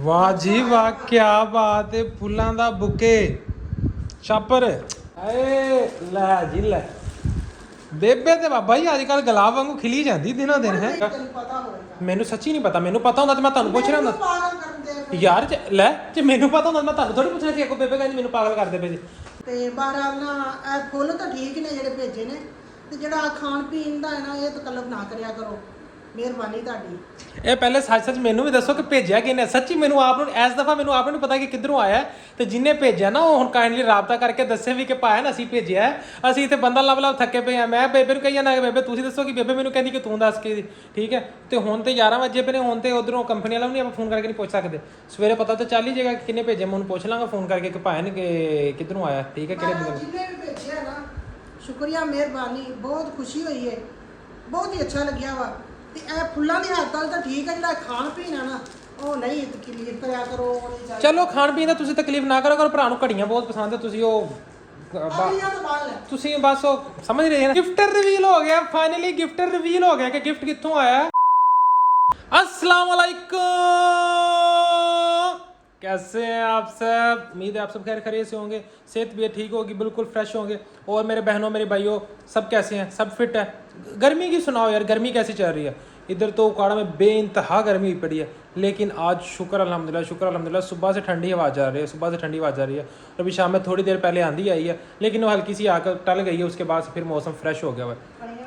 ਵਾਹ ਜੀ ਵਾਹ, ਕੀ ਬਾਤ ਹੈ। ਫੁੱਲਾਂ ਦਾ ਬੁਕੇ ਛਾਪਰ ਏ ਲੈ ਜੀ ਲੈ। ਬੇਬੇ ਤੇ ਬਾਬਾ ਜੀ ਅੱਜ ਕੱਲ ਗੁਲਾਬ ਵਾਂਗੂ ਖਿਲੀ ਜਾਂਦੀ ਦਿਨੋਂ ਦਿਨ ਹੈ। ਮੈਨੂੰ ਸੱਚੀ ਨਹੀਂ ਪਤਾ, ਮੈਨੂੰ ਪਤਾ ਹੁੰਦਾ ਤੇ ਮੈਂ ਤੁਹਾਨੂੰ ਪੁੱਛ ਰਿਹਾ ਹੁੰਦਾ ਯਾਰ। ਲੈ ਜੇ ਮੈਨੂੰ ਪਤਾ ਹੁੰਦਾ ਮੈਂ ਤੁਹਾਨੂੰ ਥੋੜੀ ਪੁੱਛਣਾ ਸੀ। ਅੱਗੋਂ ਬੇਬੇ ਕਹਿੰਦੀ ਮੈਨੂੰ ਪਾਗਲ ਕਰਦੇ ਪਏ ਜੀ। ਤੇ ਬਹਰਾਲ ਨਾ ਇਹ ਫੁੱਲ ਤਾਂ ਠੀਕ ਨੇ ਜਿਹੜੇ ਭੇਜੇ ਨੇ, ਤੇ ਜਿਹੜਾ ਖਾਣ ਪੀਣ ਦਾ ਹੈ ਨਾ ਇਹ ਤਕੱਲਫ ਨਾ ਕਰਿਆ ਕਰੋ, ਮਿਹਰਬਾਨੀ ਤੁਹਾਡੀ। ਇਹ ਪਹਿਲੇ ਸੱਚ ਮੈਨੂੰ ਵੀ ਦੱਸੋ ਕਿ ਭੇਜਿਆ ਕਿਹਨੇ। ਸੱਚੀ ਮੈਨੂੰ ਆਪ ਨੂੰ ਇਸ ਦਫਾ ਮੈਨੂੰ ਆਪ ਨੂੰ ਪਤਾ ਕਿ ਕਿੱਧਰੋਂ ਆਇਆ, ਤੇ ਜਿੰਨੇ ਭੇਜਿਆ ਨਾ ਉਹ ਹੁਣ ਕਾਈਂਡਲੀ ਰਾਬਤਾ ਕਰਕੇ ਦੱਸੇ ਵੀ ਕਿ ਭਾਇਆ ਨਾ ਅਸੀਂ ਭੇਜਿਆ। ਅਸੀਂ ਇੱਥੇ ਬੰਦਾ ਲੱਭ ਥੱਕੇ ਪਏ ਆ। ਮੈਂ ਬੇਬੇ ਨੂੰ ਕਹੀ ਜਾਂਦਾ ਕਿ ਬੇਬੇ ਤੁਸੀਂ ਦੱਸੋ, ਕਿ ਬੇਬੇ ਮੈਨੂੰ ਕਹਿੰਦੀ ਕਿ ਤੂੰ ਦੱਸ ਕੇ। ਠੀਕ ਹੈ, ਤੇ ਹੁਣ ਤੇ 11 ਵਜੇ ਪਏ ਨੇ। ਹੁਣ ਤੇ ਉਧਰੋਂ ਕੰਪਨੀ ਵਾਲਾ ਨਹੀਂ ਆਪਾਂ ਫੋਨ ਕਰਕੇ ਨਹੀਂ ਪੁੱਛ ਸਕਦੇ। ਸਵੇਰੇ ਪਤਾ ਤਾਂ ਚੱਲ ਹੀ ਜਾਏਗਾ ਕਿ ਕਿੰਨੇ ਭੇਜਿਆ। ਮੈਂ ਉਹਨੂੰ ਪੁੱਛ ਲਾਂਗਾ ਫੋਨ ਕਰਕੇ ਕਿ ਭਾਇਆ ਨੇ ਕਿੱਧਰੋਂ ਆਇਆ। ਠੀਕ ਹੈ, ਕਿਹੜੇ ਬੰਦੇ ਜਿੰਨੇ ਵੀ ਭੇਜਿਆ ਨਾ ਸ਼ੁਕਰੀਆ, ਮਿਹਰਬਾਨੀ, ਬਹੁਤ ਖੁਸ਼ੀ ਹੋਈ ਹੈ, ਬਹੁਤ ਹੀ ਅੱਛਾ ਲੱਗਿਆ ਵਾ। ਤੇ ਇਹ ਫੁੱਲਾਂ ਦੀ ਹੱਦ ਤੱਕ ਤਾਂ ਠੀਕ ਹੈ, ਜਿਹੜਾ ਖਾਣ ਪੀਣ ਆ ਨਾ ਉਹ ਨਹੀਂ ਤਕਲੀਫ ਕਰਿਆ ਕਰੋ। ਚਲੋ ਖਾਣ ਪੀਣ ਦਾ ਤੁਸੀਂ ਤਕਲੀਫ ਨਾ ਕਰੋ। ਭਰਾ ਨੂੰ ਘੜੀਆਂ ਬਹੁਤ ਪਸੰਦ ਹੈ। ਤੁਸੀਂ ਉਹ ਤੁਸੀਂ ਬਸ ਉਹ ਸਮਝ ਰਹੇ ਨਾ। ਗਿਫਟ ਰਿਵੀਲ ਹੋ ਗਿਆ ਫਾਈਨਲੀ। ਗਿਫਟ ਰਿਵੀਲ ਹੋ ਗਿਆ ਕਿ ਗਿਫਟ ਕਿੱਥੋਂ ਆਇਆ। अस्सलाम वालेकुम, कैसे हैं आप सब। उम्मीद है आप सब खैर खैरियत से होंगे, सेहत भी ठीक होगी, बिल्कुल फ्रेश होंगे। और मेरे बहनों मेरे भाइयों सब कैसे हैं, सब फिट है। गर्मी की सुनाओ यार, गर्मी कैसी चल रही है। इधर तो उकाड़ा में बेइंतहा गर्मी पड़ी है, लेकिन आज शुक्र अल्हम्दुलिल्लाह सुबह से ठंडी हवा जा रही है। सुबह से ठंडी हवा जा रही है। और अभी शाम में थोड़ी देर पहले आंधी आई है, लेकिन वो हल्की सी आकर टल गई है। उसके बाद से फिर मौसम फ्रेश हो गया हुआ है।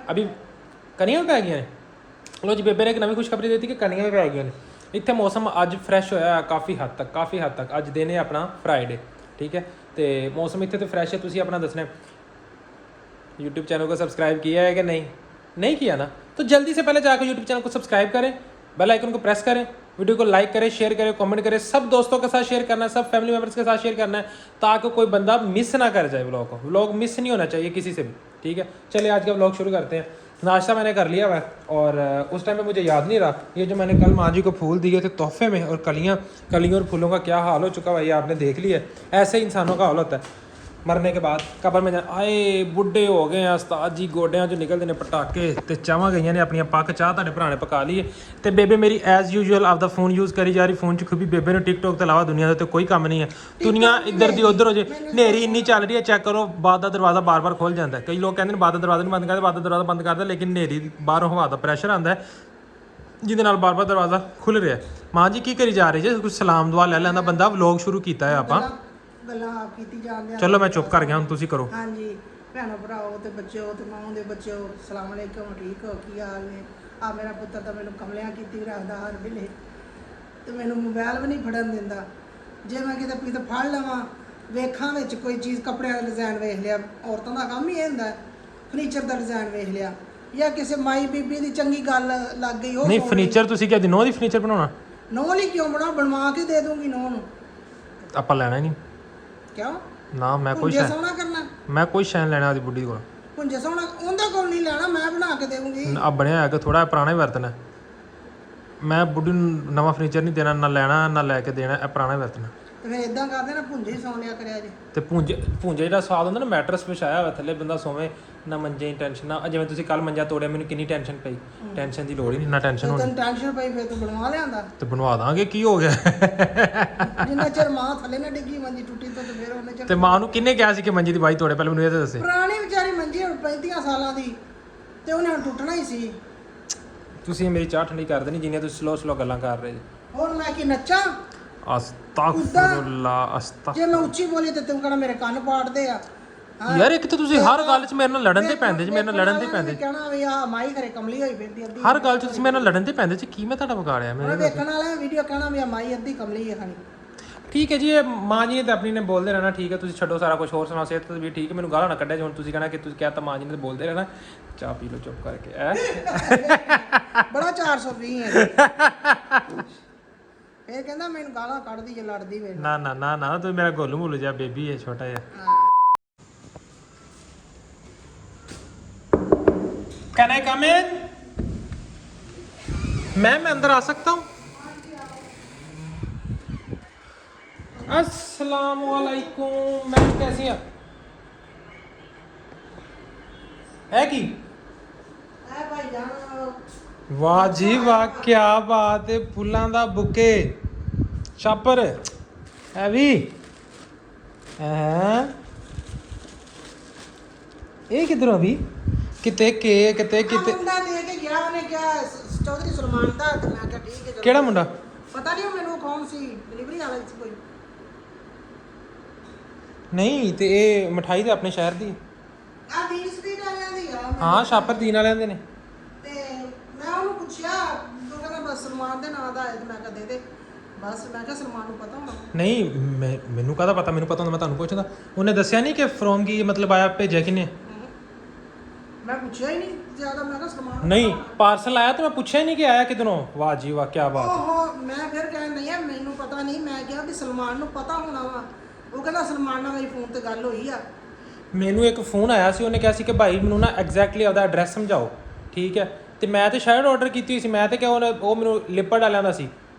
अभी कनियाँ पै गई हैं। लो जी, बेबे ने एक नवी खुशखबरी दी थी कि कनियाँ भी पै गई हैं। इतने मौसम अज फ्रैश होया काफ़ी हद तक। अज दिन है अपना फ्राइडे, ठीक है। तो मौसम इतने तो फ्रैश है। तुसी अपना दसना यूट्यूब चैनल को सब्सक्राइब किया है कि नहीं किया ना, तो जल्दी से पहले जाकर यूट्यूब चैनल को सब्सक्राइब करें, बेल आइकन को प्रेस करें, वीडियो को लाइक करें, शेयर करें, कमेंट करें। सब दोस्तों के साथ शेयर करना है, सब फैमिली मेम्बर्स के साथ शेयर करना है, ताकि कोई बंदा मिस ना कर जाए व्लॉग को। व्लॉग मिस नहीं होना चाहिए किसी से भी, ठीक है। चलिए आज का व्लॉग शुरू करते हैं। नाश्ता मैंने कर लिया हुआ है, और उस टाइम पे मुझे याद नहीं रहा ये जो मैंने कल माँ जी को फूल दिए थे तोहफे में, और कलियाँ और फूलों का क्या हाल हो चुका है ये आपने देख लिया है। ऐसे ही इंसानों का हाल होता है मरने के बाद। कबर में आए बुढ़े हो गए हैं उस्ताद जी, गोडियां चो निकलते हैं पटाके। तो चावां गई ने अपनी पक चाह तुहाडे भरा ने पका ली है। तो बेबे मेरी एज यूजुअल आपका फोन यूज़ करी जा रही। फोन च खूबी बेबे ने टिकटॉक के अलावा दुनिया का कोई काम नहीं है। दुनिया इधर दी उधर हो जाए, नेरी इन्नी चल रही है, चेक करो बाद का दरवाज़ा बार बार खुल जाता है। कई लोग कहते हैं बाद का दरवाज़ा नहीं बंद करते, बाद का दरवाज़ा बंद करते, लेकिन नेरी बाहरों हवा का प्रैशर आता है जिहदे नाल बार बार दरवाज़ा खुल रहा है। माँ जी की करी जा रही है, कुछ सलाम दुआ लै लैंदा बंदा। व्लॉग शुरू किया है आपां। ਗੱਲਾਂ ਆਪ ਕੀਤੀ ਜਾਂਦੇ। ਚਲੋ ਮੈਂ ਚੁੱਪ ਕਰ ਗਿਆ, ਹੁਣ ਤੁਸੀਂ ਕਰੋ। ਹਾਂਜੀ ਭੈਣੋ ਭਰਾਓ ਤੇ ਬੱਚਿਓ ਤੇ ਮਾਂ ਦੇ ਬੱਚਿਓ, ਸਲਾਮ ਅਲੈਕੁਮ, ਠੀਕ ਹੋ, ਕੀ ਹਾਲ ਨੇ। ਆ ਮੇਰਾ ਪੁੱਤਰ ਤਾਂ ਮੈਨੂੰ ਕਮਲਿਆਂ ਕੀਤੀ ਰੱਖਦਾ ਹਰ ਵੇਲੇ, ਤੇ ਮੈਨੂੰ ਮੋਬਾਈਲ ਵੀ ਨਹੀਂ ਫੜਨ ਦਿੰਦਾ। ਜੇ ਮੈਂ ਕਿਤੇ ਫੜ ਲਵਾਂ, ਵੇਖਾਂ ਵਿੱਚ ਕੋਈ ਚੀਜ਼, ਕੱਪੜਿਆਂ ਦਾ ਡਿਜ਼ਾਈਨ ਵੇਖ ਲਿਆ, ਔਰਤਾਂ ਦਾ ਕੰਮ ਹੀ ਇਹ ਹੁੰਦਾ, ਫਰਨੀਚਰ ਦਾ ਡਿਜ਼ਾਈਨ ਵੇਖ ਲਿਆ, ਜਾਂ ਕਿਸੇ ਮਾਈ ਬੀਬੀ ਦੀ ਚੰਗੀ ਗੱਲ ਲੱਗ ਗਈ ਉਹ। ਨਹੀਂ ਫਰਨੀਚਰ ਤੁਸੀਂ ਕਿਹਾ ਨੋ ਦੀ ਫਰਨੀਚਰ ਬਣਾਉਣਾ। ਨੋ ਲਈ ਕਿਉਂ ਬਣਵਾ ਕੇ ਦੇ ਦੂੰਗੀ ਨੋ ਨੂੰ। ਆਪਾਂ ਲੈਣਾ ਨਹੀਂ। ਕਿਉਂ ਨਾ ਮੈਂ ਕੋਈ ਸ਼ੈ ਸੋਹਣਾ ਕਰਨਾ, ਮੈਂ ਕੋਈ ਸ਼ੈਨ ਲੈਣਾ ਆਦੀ ਬੁੱਢੀ ਕੋਲ। ਪੁੰਜੇ ਸੋਹਣਾ ਉਹਦਾ ਕੋਲ ਨਹੀਂ ਲੈਣਾ, ਮੈਂ ਬਣਾ ਕੇ ਦੇਵਾਂਗੀ। ਆ ਬਣਿਆ ਹੈ ਕਿ ਥੋੜਾ ਪੁਰਾਣਾ ਹੀ ਵਰਤਣਾ। ਮੈਂ ਬੁੱਢੀ ਨੂੰ ਨਵਾਂ ਫਰਨੀਚਰ ਨਹੀਂ ਦੇਣਾ, ਨਾ ਲੈਣਾ ਨਾ ਲੈ ਕੇ ਦੇਣਾ, ਇਹ ਪੁਰਾਣਾ ਹੀ ਵਰਤਣਾ। ਤੇ ਫਿਰ ਇਦਾਂ ਕਰਦੇ ਨਾ, ਪੁੰਜੇ ਹੀ ਸੌਂ ਲਿਆ ਕਰਿਆ ਜੇ। ਤੇ ਪੁੰਜੇ ਜਿਹੜਾ ਸਵਾਦ ਹੁੰਦਾ ਨਾ, ਮੈਟਰਸ ਵਿਛਾਇਆ ਹੋਇਆ ਥੱਲੇ, ਬੰਦਾ ਸੋਵੇਂ ਨਾ, ਮੰਜੇ ਦੀ ਟੈਨਸ਼ਨ ਨਾ। ਜਿਵੇਂ ਤੁਸੀਂ ਕੱਲ ਮੰਜਾ ਤੋੜਿਆ, ਮੈਨੂੰ ਕਿੰਨੀ ਟੈਨਸ਼ਨ ਪਈ। ਟੈਨਸ਼ਨ ਦੀ ਲੋੜ ਹੀ ਨਹੀਂ, ਨਾ ਟੈਨਸ਼ਨ ਹੋਣੀ। ਤੈਨੂੰ ਟੈਨਸ਼ਨ ਪਈ ਫਿਰ ਤੂੰ ਬਣਵਾ ਲਿਆਂਦਾ। ਤੇ ਬਣਵਾ ਦਾਂਗੇ, ਕੀ ਹੋ ਗਿਆ। ਜਿੰਨਾ ਚਿਰ ਮਾਂ ਥੱਲੇ ਨਾ ਡਿੱਗੀ ਮੰਜੀ ਟੁੱਟੀ ਤੋਂ, ਤੇ ਫਿਰ ਉਹਨੇ ਚਿਰ। ਤੇ ਮਾਂ ਨੂੰ ਕਿੰਨੇ ਕਿਹਾ ਸੀ ਕਿ ਮੰਜੀ ਦੀ ਬਾਈ ਤੋੜੇ, ਪਹਿਲੇ ਮੈਨੂੰ ਇਹ ਤਾਂ ਦੱਸੇ। ਪੁਰਾਣੀ ਵਿਚਾਰੀ ਮੰਜੀ ਹੁਣ 35 ਸਾਲਾਂ ਦੀ, ਤੇ ਉਹਨੇ ਹੁਣ ਟੁੱਟਣਾ ਹੀ ਸੀ। ਤੁਸੀਂ ਮੇਰੀ ਚਾਹ ਠੰਡੀ ਕਰ ਦੇਣੀ ਜਿੰਨੀਆਂ ਤੁਸੀਂ ਸਲੋ ਗੱਲਾਂ ਕਰ ਰਹੇ ਜੀ। ਹੋਰ ਮੈਂ ਕੀ ਨੱਚਾਂ। ਅਸਤਗਫੁਰੁल्लाह ਜੇ ਮੈਂ ਉੱਚੀ ਬੋਲੀ ਤੇ ਤੂੰ ਕਹਿੰਦਾ ਮੇਰੇ ਕੰਨ ਪਾੜਦੇ ਆ। ਯਾਰ ਇੱਕ ਤਾਂ ਤੁਸੀਂ ਹਰ ਗੱਲ 'ਚ ਮੇਰੇ ਨਾਲ ਲੜਨ ਦੇ ਪੈਂਦੇ ਜੀ, ਮੇਰੇ ਨਾਲ ਲੜਨ ਦੇ ਪੈਂਦੇ। ਕਹਿਣਾ ਵੀ ਆ ਮਾਈ ਘਰੇ ਕਮਲੀ ਹੋਈ ਫਿਰਦੀ ਅੱਧੀ। ਹਰ ਗੱਲ 'ਚ ਤੁਸੀਂ ਮੇਰੇ ਨਾਲ ਲੜਨ ਦੇ ਪੈਂਦੇ ਜੀ। ਕੀ ਮੈਂ ਤੁਹਾਡਾ ਵਿਗਾੜਿਆ? ਮੈਂ ਵੇਖਣ ਵਾਲਾ ਵੀਡੀਓ ਕਹਿਣਾ ਵੀ ਆ ਮਾਈ ਅੱਧੀ ਕਮਲੀ ਹੈ ਖਾਣੀ। ਠੀਕ ਹੈ ਜੀ, ਇਹ ਮਾਂ ਜੀ ਨੇ ਤਾਂ ਆਪਣੀ ਨੇ ਬੋਲਦੇ ਰਹਿਣਾ। ਠੀਕ ਹੈ, ਤੁਸੀਂ ਛੱਡੋ ਸਾਰਾ ਕੁਝ, ਹੋਰ ਸੁਣਾਓ, ਸਿਹਤ ਵੀ ਠੀਕ ਹੈ। ਮੈਨੂੰ ਗਾਲਾਂ ਨਾ ਕੱਢਿਆ ਜੀ ਹੁਣ। ਤੁਸੀਂ ਕਹਿਣਾ ਕਿ ਤੁਸੀਂ ਕਹਿਤਾ ਮਾਂ ਜੀ ਨੇ ਬੋਲਦੇ ਰਹਿਣਾ। ਚਾਹ ਪੀ ਲਓ ਚੁੱਪ ਕਰਕੇ। ਬੜਾ 420 ਹੈ। ਫੇਰ ਕਹਿੰਦਾ ਮੈਨੂੰ ਗਾਲਾਂ ਕੱਢਦੀ ਜੇ ਲੜਦੀ ਵੇ। ਨਾ ਨਾ ਨਾ ਨਾ, ਤੂੰ ਮੇਰਾ ਗੋਲੂ ਮੋਲੂ ਜਿਹਾ ਬੇਬੀ ਹੈ, ਛੋਟਾ ਜਿਹਾ। Can I come in? मैं अंदर आ सकता हूँ? अस्सलाम वालेकुम मैम, कैसी हैं? है की? वाह जी वाह, क्या बात है। फुल्लां दा बुके ਛਾਪਰ ਹੈ ਵੀ ਇਹ ਕਿਧਰੋਂ ਵੀ ਕਿਤੇ ਕਿਤੇ ਮੁੰਡਾ ਦੇ ਕੇ ਗਿਆ, ਉਹਨੇ ਕਿਹਾ ਚੌਧਰੀ ਸਲਮਾਨ ਦਾ, ਤੇ ਮੈਂ ਕਿਹਾ ਠੀਕ ਹੈ ਚਲੋ। ਕਿਹੜਾ ਮੁੰਡਾ? ਪਤਾ ਨਹੀਂ ਉਹ ਮੈਨੂੰ ਕੌਣ ਸੀ, ਡਿਲੀਵਰੀ ਵਾਲਾ ਸੀ ਕੋਈ। ਨਹੀਂ ਤੇ ਇਹ ਮਠਾਈ ਤੇ ਆਪਣੇ ਸ਼ਹਿਰ ਦੀ ਆ 20 ਸਪੀਡ ਵਾਲਿਆਂ ਦੀ ਆ। ਹਾਂ ਛਾਪਰ ਦੀਨ ਵਾਲਿਆਂ ਦੇ ਨੇ। ਤੇ ਮੈਂ ਉਹਨੂੰ ਪੁੱਛਿਆ, ਉਹ ਕਹਿੰਦਾ ਬਸ ਸਲਮਾਨ ਦੇ ਨਾਂ ਦਾ ਹੈ, ਤੇ ਮੈਂ ਕਿਹਾ ਦੇ ਦੇ ਬਸ। ਮੈਂ ਕਿਹਾ ਸਲਮਾਨ ਨੂੰ ਪਤਾ ਹੋਣਾ। ਨਹੀਂ ਮੈਨੂੰ ਕਾਹਦਾ ਪਤਾ, ਮੈਨੂੰ ਪਤਾ ਹੁੰਦਾ ਮੈਂ ਤੁਹਾਨੂੰ ਪੁੱਛਦਾ। ਉਹਨੇ ਦੱਸਿਆ ਨਹੀਂ ਕਿ ਫਰੋਮ ਕੀ ਮਤਲਬ ਆਇਆ, ਭੇਜਿਆ ਕਿਨੇ? ਮੈਂ ਪੁੱਛਿਆ ਹੀ ਨਹੀਂ ਜ਼ਿਆਦਾ, ਮੈਂ ਕਿਹਾ ਸਲਮਾਨ ਨੂੰ ਨਹੀਂ ਪਤਾ। ਪਾਰਸਲ ਆਇਆ ਤੇ ਮੈਂ ਪੁੱਛਿਆ ਹੀ ਨਹੀਂ ਕਿ ਆਇਆ ਕਿਧਰੋਂ। ਵਾਹ ਜੀ ਵਾਹ, ਕੀ ਬਾਤ ਹੈ। ਓਹੋ, ਮੈਂ ਫਿਰ ਕਹਿਣ ਨਹੀਂ ਆ ਮੈਨੂੰ ਪਤਾ ਨਹੀਂ। ਮੈਂ ਕਿਹਾ ਵੀ ਸਲਮਾਨ ਨੂੰ ਪਤਾ ਹੋਣਾ ਵਾ। ਉਹ ਕਹਿੰਦਾ ਸਲਮਾਨ ਨਾਲ ਮੇਰੀ ਫੋਨ ਤੇ ਗੱਲ ਹੋਈ ਆ। ਮੈਨੂੰ ਇੱਕ ਫੋਨ ਆਇਆ ਸੀ, ਉਹਨੇ ਕਿਹਾ ਸੀ ਕਿ ਭਾਈ ਮੈਨੂੰ ਨਾ ਐਗਜ਼ੈਕਟਲੀ ਆਪਦਾ ਐਡਰੈਸ ਸਮਝਾਓ, ਠੀਕ ਹੈ। ਤੇ ਮੈਂ ਤੇ ਸ਼ਰਟ ਆਰਡਰ ਕੀਤੀ ਹੋਈ ਸੀ, ਮੈਂ ਤੇ ਕਿਹਾ ਉਹ ਮੈਨੂੰ ਲਿਪੜ ਵਾਲਿਆਂ ਦਾ ਸੀ,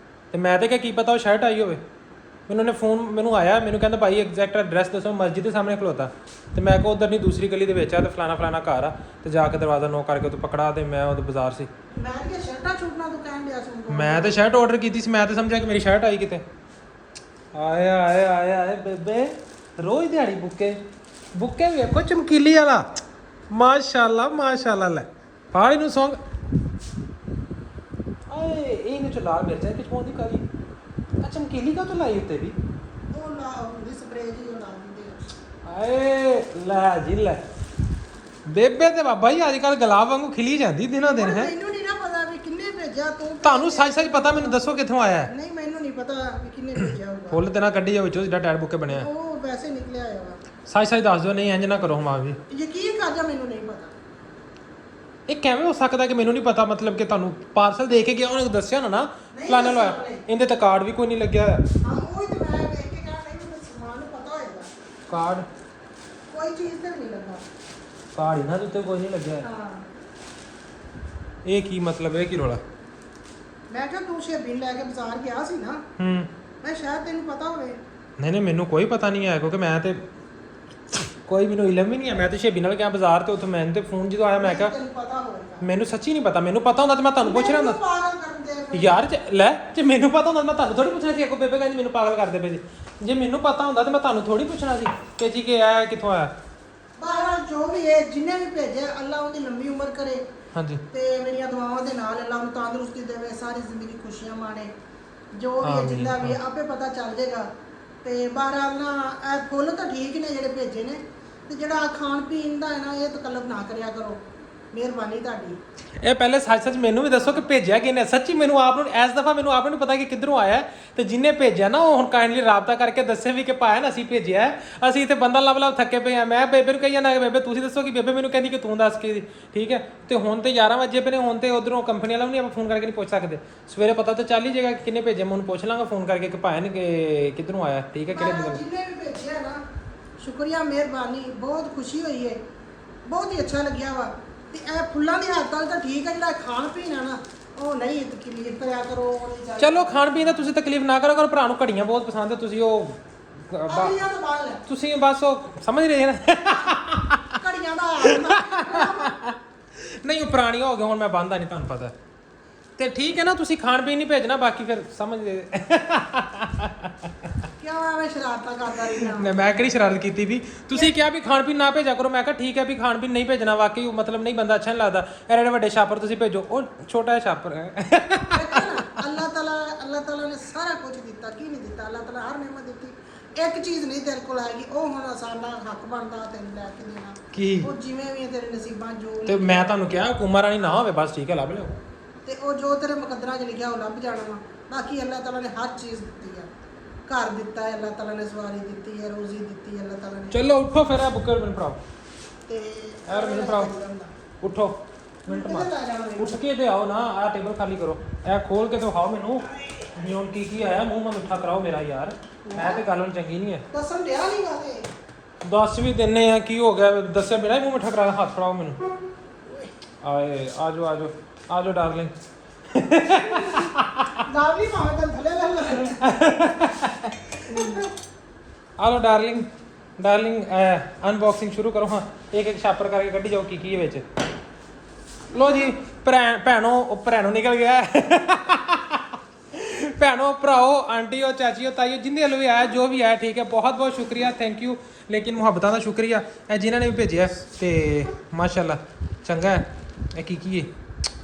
ਤੇ ਮੈਂ ਤੇ ਕਿਹਾ ਕੀ ਪਤਾ ਉਹ ਸ਼ਰਟ ਆਈ ਹੋਵੇ। ਮੈਨੂੰ ਫੋਨ ਮੈਨੂੰ ਆਇਆ, ਮੈਨੂੰ ਕਹਿੰਦਾ ਭਾਈ ਐਗਜ਼ੈਕਟ ਐਡਰੈਸ ਦੱਸੋ। ਮਸਜਿਦ ਦੇ ਸਾਹਮਣੇ ਖਲੋਤਾ, ਤੇ ਮੈਂ ਕਿਹਾ ਉਧਰ ਨਹੀਂ ਦੂਸਰੀ ਗਲੀ ਦੇ ਵਿੱਚ ਆ, ਤੇ ਫਲਾਣਾ ਘਰ ਆ, ਤੇ ਜਾ ਕੇ ਦਰਵਾਜ਼ਾ ਨੋਕ ਕਰਕੇ ਤੂੰ ਪਕੜਾ। ਤੇ ਮੈਂ ਉਹਦੇ ਬਾਜ਼ਾਰ ਸੀ। ਮੈਂ ਕਿਹਾ ਸ਼ਰਟਾਂ ਛੁੱਟਣਾ ਤੂੰ ਕਹਿਣ ਡਿਆ ਸੀ। ਮੈਂ ਤੇ ਸ਼ਰਟ ਆਰਡਰ ਕੀਤੀ ਸੀ, ਮੈਂ ਤੇ ਸਮਝਿਆ ਕਿ ਮੇਰੀ ਸ਼ਰਟ ਆਈ ਕਿਤੇ। ਆਏ ਬੇਬੇ, ਰੋਜ਼ ਦਿਹਾੜੀ ਬੁੱਕੇ ਵੇਖੋ ਚਮਕੀਲੀ ਵਾਲਾ, ਮਾਸ਼ਾਅੱਲਾ। ਲੈ ਫਾੜੀ ਨੂੰ ਸੌਂਗ। ਆਏ ਇਹਨੂੰ ਚ ਲਾਲ ਮਿਰਚਾਂ ਪਿਛੋਂ ਦੀ ਕਾਲੀ ਆ ਚਮਕੀਲੀ ਕਾ ਤੋਂ ਲਾਈ ਉੱਤੇ ਵੀ। ਉਹ ਲਾ ਹੁੰਦੀ ਸਪਰੇਅ ਜੀ ਲਾ ਦਿੰਦੇ ਆ। ਆਏ ਲੈ ਜੀ ਲੈ, ਬੇਬੇ ਤੇ ਬਾਬਾ ਜੀ ਅੱਜ ਕੱਲ ਗੁਲਾਬ ਵਾਂਗੂ ਖਿਲੀ ਜਾਂਦੀ ਦਿਨੋਂ ਦਿਨ ਹੈ। ਮੈਨੂੰ ਨਹੀਂ ਨਾ ਪਤਾ ਵੀ ਕਿੰਨੇ ਭੇਜਿਆ ਤੂੰ। ਤੁਹਾਨੂੰ ਸੱਚ ਪਤਾ, ਮੈਨੂੰ ਦੱਸੋ ਕਿੱਥੋਂ ਆਇਆ ਹੈ? ਨਹੀਂ ਮੈਨੂੰ ਨਹੀਂ ਪਤਾ ਵੀ ਕਿੰਨੇ ਭੇਜਿਆ ਹੋਊਗਾ। ਫੁੱਲ ਤੇ ਨਾ ਕੱਢੀ ਜਾ ਵਿੱਚੋਂ, ਜਿਹੜਾ ਟੈਡ ਬੁੱਕੇ ਬਣਿਆ। ਉਹ ਵੈਸੇ ਨਿਕਲਿਆ ਆਇਆ ਵਾ। ਸੱਚ ਦੱਸ ਦਿਓ, ਨਹੀਂ ਇੰਜ ਨਾ ਕਰੋ ਹਮਾ ਵੀ। ਯਕੀਨ ਕਰ ਜਾ, ਮੈਨੂੰ ਨਹੀਂ ਪਤਾ। ਇਹ ਕਿਵੇਂ ਹੋ ਸਕਦਾ ਕਿ ਮੈਨੂੰ ਨਹੀਂ ਪਤਾ? ਮਤਲਬ ਕਿ ਤੁਹਾਨੂੰ ਪਾਰਸਲ ਦੇ ਕੇ ਗਿਆ, ਉਹਨੇ ਦੱਸਿਆ ਨਾ ਫਲਾਣਾ ਲੋਇਆ, ਇਹਦੇ ਤੇ ਕਾਰਡ ਵੀ ਕੋਈ ਨਹੀਂ ਲੱਗਿਆ ਹੋਇਆ। ਹਾਂ ਉਹ ਤੇ ਮੈਂ ਵੇਖ ਕੇ ਕਹਿ ਨਹੀਂ ਮੈਨੂੰ ਸਮਾਨ ਨੂੰ ਪਤਾ ਹੋਏਗਾ। ਕਾਰਡ ਕੋਈ ਚੀਜ਼ ਤੇ ਨਹੀਂ ਲੱਗਾ। ਕਾਰਡ ਇਹਨਾਂ ਦੇ ਉੱਤੇ ਕੋਈ ਨਹੀਂ ਲੱਗਿਆ ਹੋਇਆ। ਹਾਂ ਇਹ ਕੀ ਮਤਲਬ, ਇਹ ਕੀ ਰੋਲਾ? ਮੈਂ ਕਿਹਾ ਤੂੰ ਸ਼ੇਬੀਨ ਲੈ ਕੇ ਬਾਜ਼ਾਰ ਗਿਆ ਸੀ ਨਾ, ਮੈਂ ਸ਼ਾਇਦ ਤੈਨੂੰ ਪਤਾ ਹੋਵੇ। ਨਹੀਂ ਮੈਨੂੰ ਕੋਈ ਪਤਾ ਨਹੀਂ ਹੈ, ਕਿਉਂਕਿ ਮੈਂ ਤੇ ਕੋਈ ਮੈਨੂੰ ਇਲਮ ਹੀ ਨਹੀਂ ਹੈ। ਮੈਂ ਤੇ ਸ਼ੇਬੀ ਨਾਲ ਗਿਆ ਬਾਜ਼ਾਰ, ਤੇ ਉੱਥੇ ਮੈਨੂੰ ਤੇ ਫੋਨ ਜਦੋਂ ਆਇਆ ਮੈਂ ਕਿਹਾ ਤੈਨੂੰ ਪਤਾ ਹੋਵੇਗਾ। ਮੈਨੂੰ ਸੱਚੀ ਨਹੀਂ ਪਤਾ। ਮੈਨੂੰ ਪਤਾ ਹੁੰਦਾ ਤੇ ਮੈਂ ਤੁਹਾਨੂੰ ਪੁੱਛ ਰਿਹਾ ਹੁੰਦਾ ਪਾਗਲ ਕਰਨ ਦੇ ਯਾਰ। ਲੈ ਜੇ ਮੈਨੂੰ ਪਤਾ ਹੁੰਦਾ ਮੈਂ ਤੁਹਾਨੂੰ ਥੋੜੀ ਪੁੱਛਣਾ ਸੀ। ਇੱਕ ਬੇਬੇ ਕਹਿੰਦੀ ਮੈਨੂੰ ਪਾਗਲ ਕਰਦੇ ਪਏ ਸੀ। ਜੇ ਮੈਨੂੰ ਪਤਾ ਹੁੰਦਾ ਤੇ ਮੈਂ ਤੁਹਾਨੂੰ ਥੋੜੀ ਪੁੱਛਣਾ ਸੀ ਕਿ ਜੀ ਕਿ ਆਇਆ ਕਿੱਥੋਂ ਆਇਆ। ਬਾਹਰ ਜੋ ਵੀ ਹੈ, ਜਿੰਨੇ ਵੀ ਭੇਜੇ, ਅੱਲਾ ਉਹਦੀ ਲੰਮੀ ਉਮਰ ਕਰੇ। ਹਾਂਜੀ ਤੇ ਮੇਰੀਆਂ ਦੁਆਵਾਂ ਦੇ ਨਾਲ ਅੱਲਾ ਉਹਨੂੰ ਤੰਦਰੁਸਤੀ ਦੇਵੇ, ਸਾਰੀ ਜ਼ਿੰਦਗੀ ਖੁਸ਼ੀਆਂ ਮਾਣੇ। ਜੋ ਵੀ ਹੈ, ਜਿੰਦਾ ਵੀ ਆਪੇ ਪਤਾ ਚੱਲ ਜਾਏਗਾ। ਤੇ ਬਹਰਾਲ ਨਾ ਇਹ ਫੁੱਲ ਤਾਂ ਠੀਕ ਨੇ ਜਿਹੜੇ ਭੇਜੇ ਨੇ, ਤੇ ਜਿਹੜਾ ਖਾਣ ਪੀਣ ਦਾ ਹੈ ਨਾ, ਇਹ ਤਕੱਲਫ ਨਾ ਕਰਿਆ ਕਰੋ। ਮਿਹਰਬਾਨੀ ਤੁਹਾਡੀ। ਇਹ ਪਹਿਲੇ ਸੱਚ ਮੈਨੂੰ ਵੀ ਦੱਸੋ ਕਿ ਭੇਜਿਆ ਕਿਹਨੇ? ਸੱਚੀ ਮੈਨੂੰ ਆਪ ਨੂੰ ਇਸ ਦਫਾ ਮੈਨੂੰ ਆਪ ਨੂੰ ਪਤਾ ਕਿ ਕਿੱਧਰੋਂ ਆਇਆ। ਤੇ ਜਿੰਨੇ ਭੇਜਿਆ ਨਾ ਉਹ ਹੁਣ ਕਾਈਂਡਲੀ ਰਾਬਤਾ ਕਰਕੇ ਦੱਸੇ ਵੀ ਕਿ ਪਾਇਆ ਨਾ ਅਸੀਂ ਭੇਜਿਆ। ਅਸੀਂ ਇੱਥੇ ਬੰਦਾ ਲੱਭ ਥੱਕੇ ਪਏ ਆ। ਮੈਂ ਬੇਬੇ ਨੂੰ ਕਹੀ ਜਾਂਦਾ ਕਿ ਬੇਬੇ ਤੁਸੀਂ ਦੱਸੋ, ਕਿ ਬੇਬੇ ਮੈਨੂੰ ਕਹਿੰਦੀ ਕਿ ਤੂੰ ਦੱਸ ਕੇ। ਠੀਕ ਹੈ, ਤੇ ਹੁਣ ਤੇ 11 ਵਜੇ ਪਏ ਨੇ, ਹੁਣ ਤੇ ਉਧਰੋਂ ਕੰਪਨੀ ਵਾਲਾ ਵੀ ਨਹੀਂ ਆਪਾਂ ਫੋਨ ਕਰਕੇ ਨਹੀਂ ਪੁੱਛ ਸਕਦੇ। ਸਵੇਰੇ ਪਤਾ ਤਾਂ ਚੱਲ ਹੀ ਜਾਏਗਾ ਕਿ ਕਿੰਨੇ ਭੇਜੇ। ਮੈਂ ਉਹਨੂੰ ਪੁੱਛ ਲਾਂਗਾ ਫੋਨ ਕਰਕੇ ਕਿ ਪਾਇਆ ਨੇ ਕਿ ਕਿੱਧਰੋਂ ਆਇਆ। ਠੀਕ ਹੈ, ਕਿਹੜੇ ਦਿਨ। ਜਿੰਨੇ ਵੀ ਭੇਜਿਆ ਨਾ, ਸ਼ੁਕਰੀਆ, ਮਿਹਰਬਾਨੀ, ਬਹੁਤ ਖੁਸ਼ੀ ਹੋਈ ਹੈ, ਬਹੁਤ ਹੀ ਅੱਛਾ ਲੱਗਿਆ ਵਾ। ਤੇ ਇਹ ਫੁੱਲਾਂ ਦੀ ਹੱਦ ਤੱਕ ਤਾਂ ਠੀਕ ਹੈ, ਜਿਹੜਾ ਖਾਣ ਪੀਣ ਆ ਨਾ ਉਹ ਨਹੀਂ ਤਕਲੀਫ ਕਰਿਆ ਕਰੋ। ਉਹ ਨਹੀਂ ਚਾਹੀਦਾ। ਚਲੋ ਖਾਣ ਪੀਣ ਦਾ ਤੁਸੀਂ ਤਕਲੀਫ ਨਾ ਕਰੋ। ਕਰ ਭਰਾ ਨੂੰ ਘੜੀਆਂ ਬਹੁਤ ਪਸੰਦ ਹੈ, ਤੁਸੀਂ ਉਹ ਘੜੀਆਂ ਤੋਂ ਬਾਅਦ ਲੈ ਤੁਸੀਂ ਬਸ ਉਹ ਸਮਝ ਰਹੇ ਨਾ। ਘੜੀਆਂ ਦਾ ਹਾਲ ਹੁੰਦਾ। ਨਹੀਂ ਉਹ ਪੁਰਾਣੀਆਂ ਹੋ ਗਈਆਂ, ਹੁਣ ਮੈਂ ਬੰਦਾ ਨਹੀਂ, ਤੁਹਾਨੂੰ ਪਤਾ। ਤੇ ਠੀਕ ਹੈ ਨਾ, ਤੁਸੀਂ ਖਾਣ ਪੀਣ ਨਹੀਂ ਭੇਜਣਾ, ਬਾਕੀ ਫਿਰ ਸਮਝਦੇ। ਕਿਉਂ ਐਵੇਂ ਸ਼ਰਾਰਤਾਂ ਕਰਦਾ ਰਹਿਣਾ? ਮੈਂ ਕਿਹੜੀ ਸ਼ਰਾਰਤ ਕੀਤੀ ਵੀ? ਤੁਸੀਂ ਕਿਹਾ ਵੀ ਖਾਣ ਪੀਣ ਨਾ ਭੇਜਿਆ ਕਰੋ। ਮੈਂ ਕਿਹਾ ਠੀਕ ਹੈ ਵੀ ਖਾਣ ਪੀਣ ਨਹੀਂ ਭੇਜਣਾ। ਵਾਕਈ ਮਤਲਬ ਨਹੀਂ, ਬੰਦਾ ਅੱਛਾ ਨਹੀਂ ਲੱਗਦਾ। ਐਡੇ ਵੱਡੇ ਛਾਪਰ ਤੁਸੀਂ ਭੇਜੋ, ਉਹ ਛੋਟਾ ਜਿਹਾ ਛਾਪਰ ਹੈ। ਅੱਲਾਹ ਤਾਲਾ ਨੇ ਸਾਰਾ ਕੁਝ ਦਿੱਤਾ, ਕੀ ਨਹੀਂ ਦਿੱਤਾ? ਅੱਲਾਹ ਤਾਲਾ ਹਰ ਨਿਮਤ ਦਿੱਤੀ। ਇੱਕ ਚੀਜ਼ ਨਹੀਂ ਤੇਰੇ ਕੋਲ ਆਏਗੀ, ਉਹ ਹੁਣ ਸਾਡਾ ਹੱਕ ਬਣਦਾ ਤੈਨੂੰ ਲੈ ਕੇ ਦੇਣਾ। ਕੀ? ਉਹ ਜਿਵੇਂ ਵੀ ਤੇਰੇ ਨਸੀਬਾਂ ਜੋ ਤੇ ਮੈਂ ਤੁਹਾਨੂੰ ਕਿਹਾ ਕੁਮਾਰ ਰਾਣੀ ਨਾ ਹੋਵੇ, ਬਸ ਠੀਕ ਹੈ, ਲੱਭ ਲਿਓ। ਤੇ ਉਹ ਜੋ ਤੇਰੇ ਮੁਕੱਦਰਾਂ 'ਚ ਲਿਖਿਆ ਉਹ ਲੱਭ ਜਾਣਾ ਵਾ। ਬਾਕੀ ਅੱਲਾਹ ਤਾਲਾ ਨੇ ਹਰ ਚੀਜ਼ ਦਿੱਤੀ ਹੈ। ਘਰ ਦਿੱਤਾ ਹੈ ਅੱਲਾਹ ਤਾਲਾ ਨੇ, ਸਵਾਰੀ ਦਿੱਤੀ ਹੈ, ਰੋਜ਼ੀ ਦਿੱਤੀ ਹੈ ਅੱਲਾਹ ਤਾਲਾ ਨੇ। ਚਲੋ ਉੱਠੋ ਫਿਰ, ਆ ਬੁੱਕਰ ਮੈਨੂੰ ਭਰਾਓ। ਤੇ ਯਾਰ ਮੈਨੂੰ ਭਰਾਓ, ਉੱਠੋ ਮਿੰਟ ਮਾਰ, ਉੱਠ ਕੇ ਤੇ ਆਓ ਨਾ। ਆਹ ਟੇਬਲ ਖਾਲੀ ਕਰੋ, ਇਹ ਖੋਲ ਕੇ ਦਿਖਾਓ ਮੈਨੂੰ ਵੀ ਹੁਣ ਕੀ ਆਇਆ। ਮੂੰਹ ਮਾ ਮਿੱਠਾ ਕਰਾਓ ਮੇਰਾ ਯਾਰ। ਮੈਂ ਤੇ ਗੱਲ ਹੁਣ ਚੰਗੀ ਨਹੀਂ ਹੈ। ਦੱਸਣ ਡਿਆ ਨਹੀਂ ਗਾ ਤੇ ਦੱਸ ਵੀ ਦਿੰਨੇ ਆ, ਕੀ ਹੋ ਗਿਆ ਦੱਸਿਆ ਬਿਨਾਂ ਹੀ ਮੂੰਹ ਮਿੱਠਾ ਕਰਾ। ਹੱਥ ਫੜਾਓ ਮੈਨੂੰ। ਆਏ ਆਜੋ ਆਜੋ ਆਜੋ ਡਾਰਲਿੰਗ। ਦਾਵਲੀ ਭਾਵੇਂ ਤਾਂ ਥੱਲੇ ਲੈ ਲੈ। ਆਲੋ ਡਾਰਲਿੰਗ ਅਨਬਾਕਸਿੰਗ ਸ਼ੁਰੂ ਕਰੋ। ਹਾਂ ਇੱਕ ਇੱਕ ਛਾਪਰ ਕਰਕੇ ਕੱਢੀ ਜਾਓ ਕੀ ਹੈ ਵਿੱਚ। ਲੋ ਜੀ ਭੈਣੋ ਨਿਕਲ ਗਿਆ। ਭੈਣੋ ਭਰਾਓ ਆਂਟੀਓ ਚਾਚੀਓ ਤਾਈਓ ਜਿੰਦੇ ਵੱਲੋਂ ਵੀ ਆਇਆ ਜੋ ਵੀ ਆਇਆ ਠੀਕ ਹੈ ਬਹੁਤ ਬਹੁਤ ਸ਼ੁਕਰੀਆ ਥੈਂਕ ਯੂ ਲੇਕਿਨ ਮੁਹੱਬਤਾਂ ਦਾ ਸ਼ੁਕਰੀਆ ਇਹ ਜਿਨ੍ਹਾਂ ਨੇ ਵੀ ਭੇਜਿਆ ਤੇ ਮਾਸ਼ਾਅੱਲਾ ਚੰਗਾ ਹੈ ਇਹ ਕੀ ਹੈ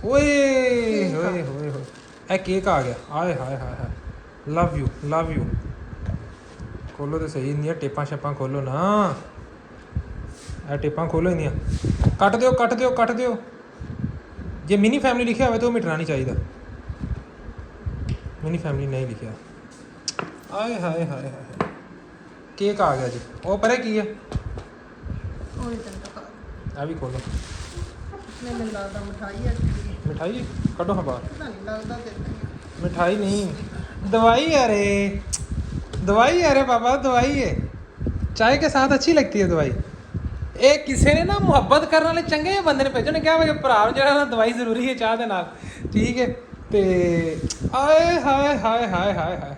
ਓਏ ਹੋਏ ਹੋਏ ਹੋਏ ਇਹ ਕੇਕ ਆ ਗਿਆ ਆਏ ਹਾਏ ਹਾਏ ਹਾਏ ਲਵ ਯੂ ਖੋਲੋ ਤੇ ਸਹੀ ਨਹੀਂ ਟੇਪਾਂ ਛੇਪਾਂ ਖੋਲੋ ਨਾ ਇਹ ਟੇਪਾਂ ਖੋਲੋ ਇੰਨੀਆਂ ਕੱਟ ਦਿਓ ਜੇ ਮਿਨੀ ਫੈਮਿਲੀ ਲਿਖਿਆ ਹੋਵੇ ਤਾਂ ਉਹ ਮਿਟਣਾ ਨਹੀਂ ਚਾਹੀਦਾ ਮਿਨੀ ਫੈਮਿਲੀ ਨਹੀਂ ਲਿਖਿਆ ਆਏ ਹਾਏ ਹਾਏ ਹਾਏ ਕੇਕ ਆ ਗਿਆ ਜੀ ਉਹ ਪਰੇ ਕੀ ਹੈ ਉਹੀ ਤਾਂ ਆ ਵੀ ਖੋਲੋ ਮੈਨੂੰ ਲੱਗਦਾ ਮਿਠਾਈ ਹੈ ਮਿਠਾਈ ਕੱਢੋ ਹਾਂ ਬਾਹਰ ਪਤਾ ਨਹੀਂ ਲੱਗਦਾ ਤੇ ਮਿਠਾਈ ਨਹੀਂ दवाई है रे पापा दवाई है चाय के साथ अच्छी लगती है दवाई ਇਹ ਕਿਸੇ ਨੇ ਨਾ ਮੁਹੱਬਤ ਕਰਨ ਵਾਲੇ ਚੰਗੇ ਬੰਦੇ ਨੇ ਭੇਜੋ ਨੇ ਕਿਹਾ ਵਾ ਕਿ ਭਰਾ ਨੂੰ ਜਿਹੜਾ ਨਾ ਦਵਾਈ ਜ਼ਰੂਰੀ ਹੈ ਚਾਹ ਦੇ ਨਾਲ ਠੀਕ ਹੈ ਤੇ ਆਏ ਹਾਏ ਹਾਏ ਹਾਏ ਹਾਏ ਹਾਏ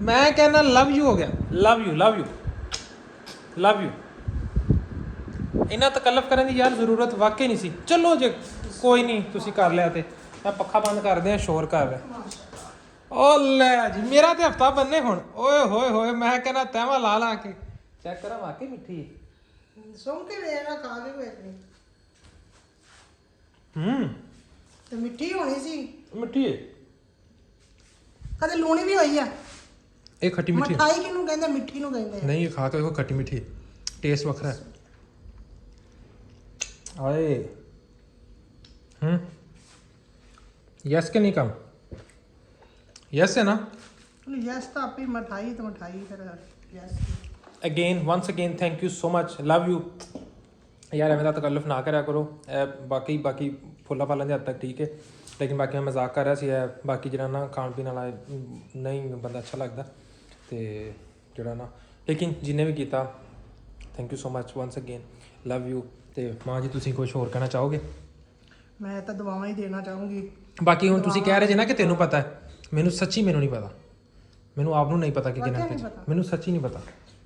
ਮੈਂ ਕਹਿੰਦਾ ਲਵ ਯੂ ਹੋ ਗਿਆ ਲਵ ਯੂ ਇਹਨਾਂ ਤਕੱਲਫ ਕਰਨ ਦੀ ਯਾਰ ਜ਼ਰੂਰਤ ਵਾਕਈ ਨਹੀਂ ਸੀ ਚਲੋ ਜੇ ਕੋਈ ਨਹੀਂ ਤੁਸੀਂ ਕਰ ਲਿਆ ਤੇ ਮੈਂ ਪੱਖਾ ਬੰਦ ਕਰਦੇ ਆ ਸ਼ੋਰ ਕਰ ਰਿਹਾ ਓ ਲੈ ਜੀ ਮੇਰਾ ਤੇ ਹਫਤਾ ਬੰਨੇ ਹੁਣ ਓਏ ਹੋਏ ਹੋਏ ਮੈਂ ਕਹਿੰਦਾ ਤੈਵਾਂ ਲਾ ਕੇ ਚੈੱਕ ਕਰਾਂ ਵਾਕਈ ਮਿੱਠੀ ਹੈ ਸੁਣ ਕੇ ਵੇਖਣਾ ਖਾ ਕੇ ਵੇਖਣੀ ਤੇ ਮਿੱਠੀ ਹੋਣੀ ਸੀ ਮਿੱਠੀ ਹੈ ਕਦੇ ਲੂਣੀ ਵੀ ਹੋਈ ਆ ਇਹ ਖੱਟੀ ਮਿੱਠੀ ਮਠਾਈ ਕਿਹਨੂੰ ਕਹਿੰਦੇ ਮਿੱਠੀ ਨੂੰ ਕਹਿੰਦੇ ਆ ਨਹੀਂ ਇਹ ਖਾ ਕੇ ਦੇਖੋ ਖੱਟੀ ਮਿੱਠੀ ਟੇਸਟ ਵੱਖਰਾ ਹੈ ਆਏ यस के नहीं कम यस है ना यस तो आपकी मिठाई तो मिठाई फिर yes again once again thank you so much love you यार एवं तकल्लुफ ना करा करो बाकी फुला फालों के हद तक ठीक है लेकिन बाकी मैं मजाक कर रहा सी बाकी जरा ना खाण पीने वाला नहीं बंदा अच्छा लगता तो जरा ना लेकिन जिन्हें भी किया thank you so much once again love you तो माँ जी तुम कुछ होर कहना चाहोगे मैं तो दुआवां ही देना चाहूँगी ਬਾਕੀ ਹੁਣ ਤੁਸੀਂ ਕਹਿ ਰਹੇ ਜੇ ਨਾ ਕਿ ਤੈਨੂੰ ਪਤਾ ਹੈ ਮੈਨੂੰ ਨਹੀਂ ਪਤਾ ਮੈਨੂੰ ਆਪ ਨੂੰ ਨਹੀਂ ਪਤਾ ਕਿ ਕਿਹਨਾਂ ਭੇਜਿਆ ਮੈਨੂੰ ਸੱਚੀ ਨਹੀਂ ਪਤਾ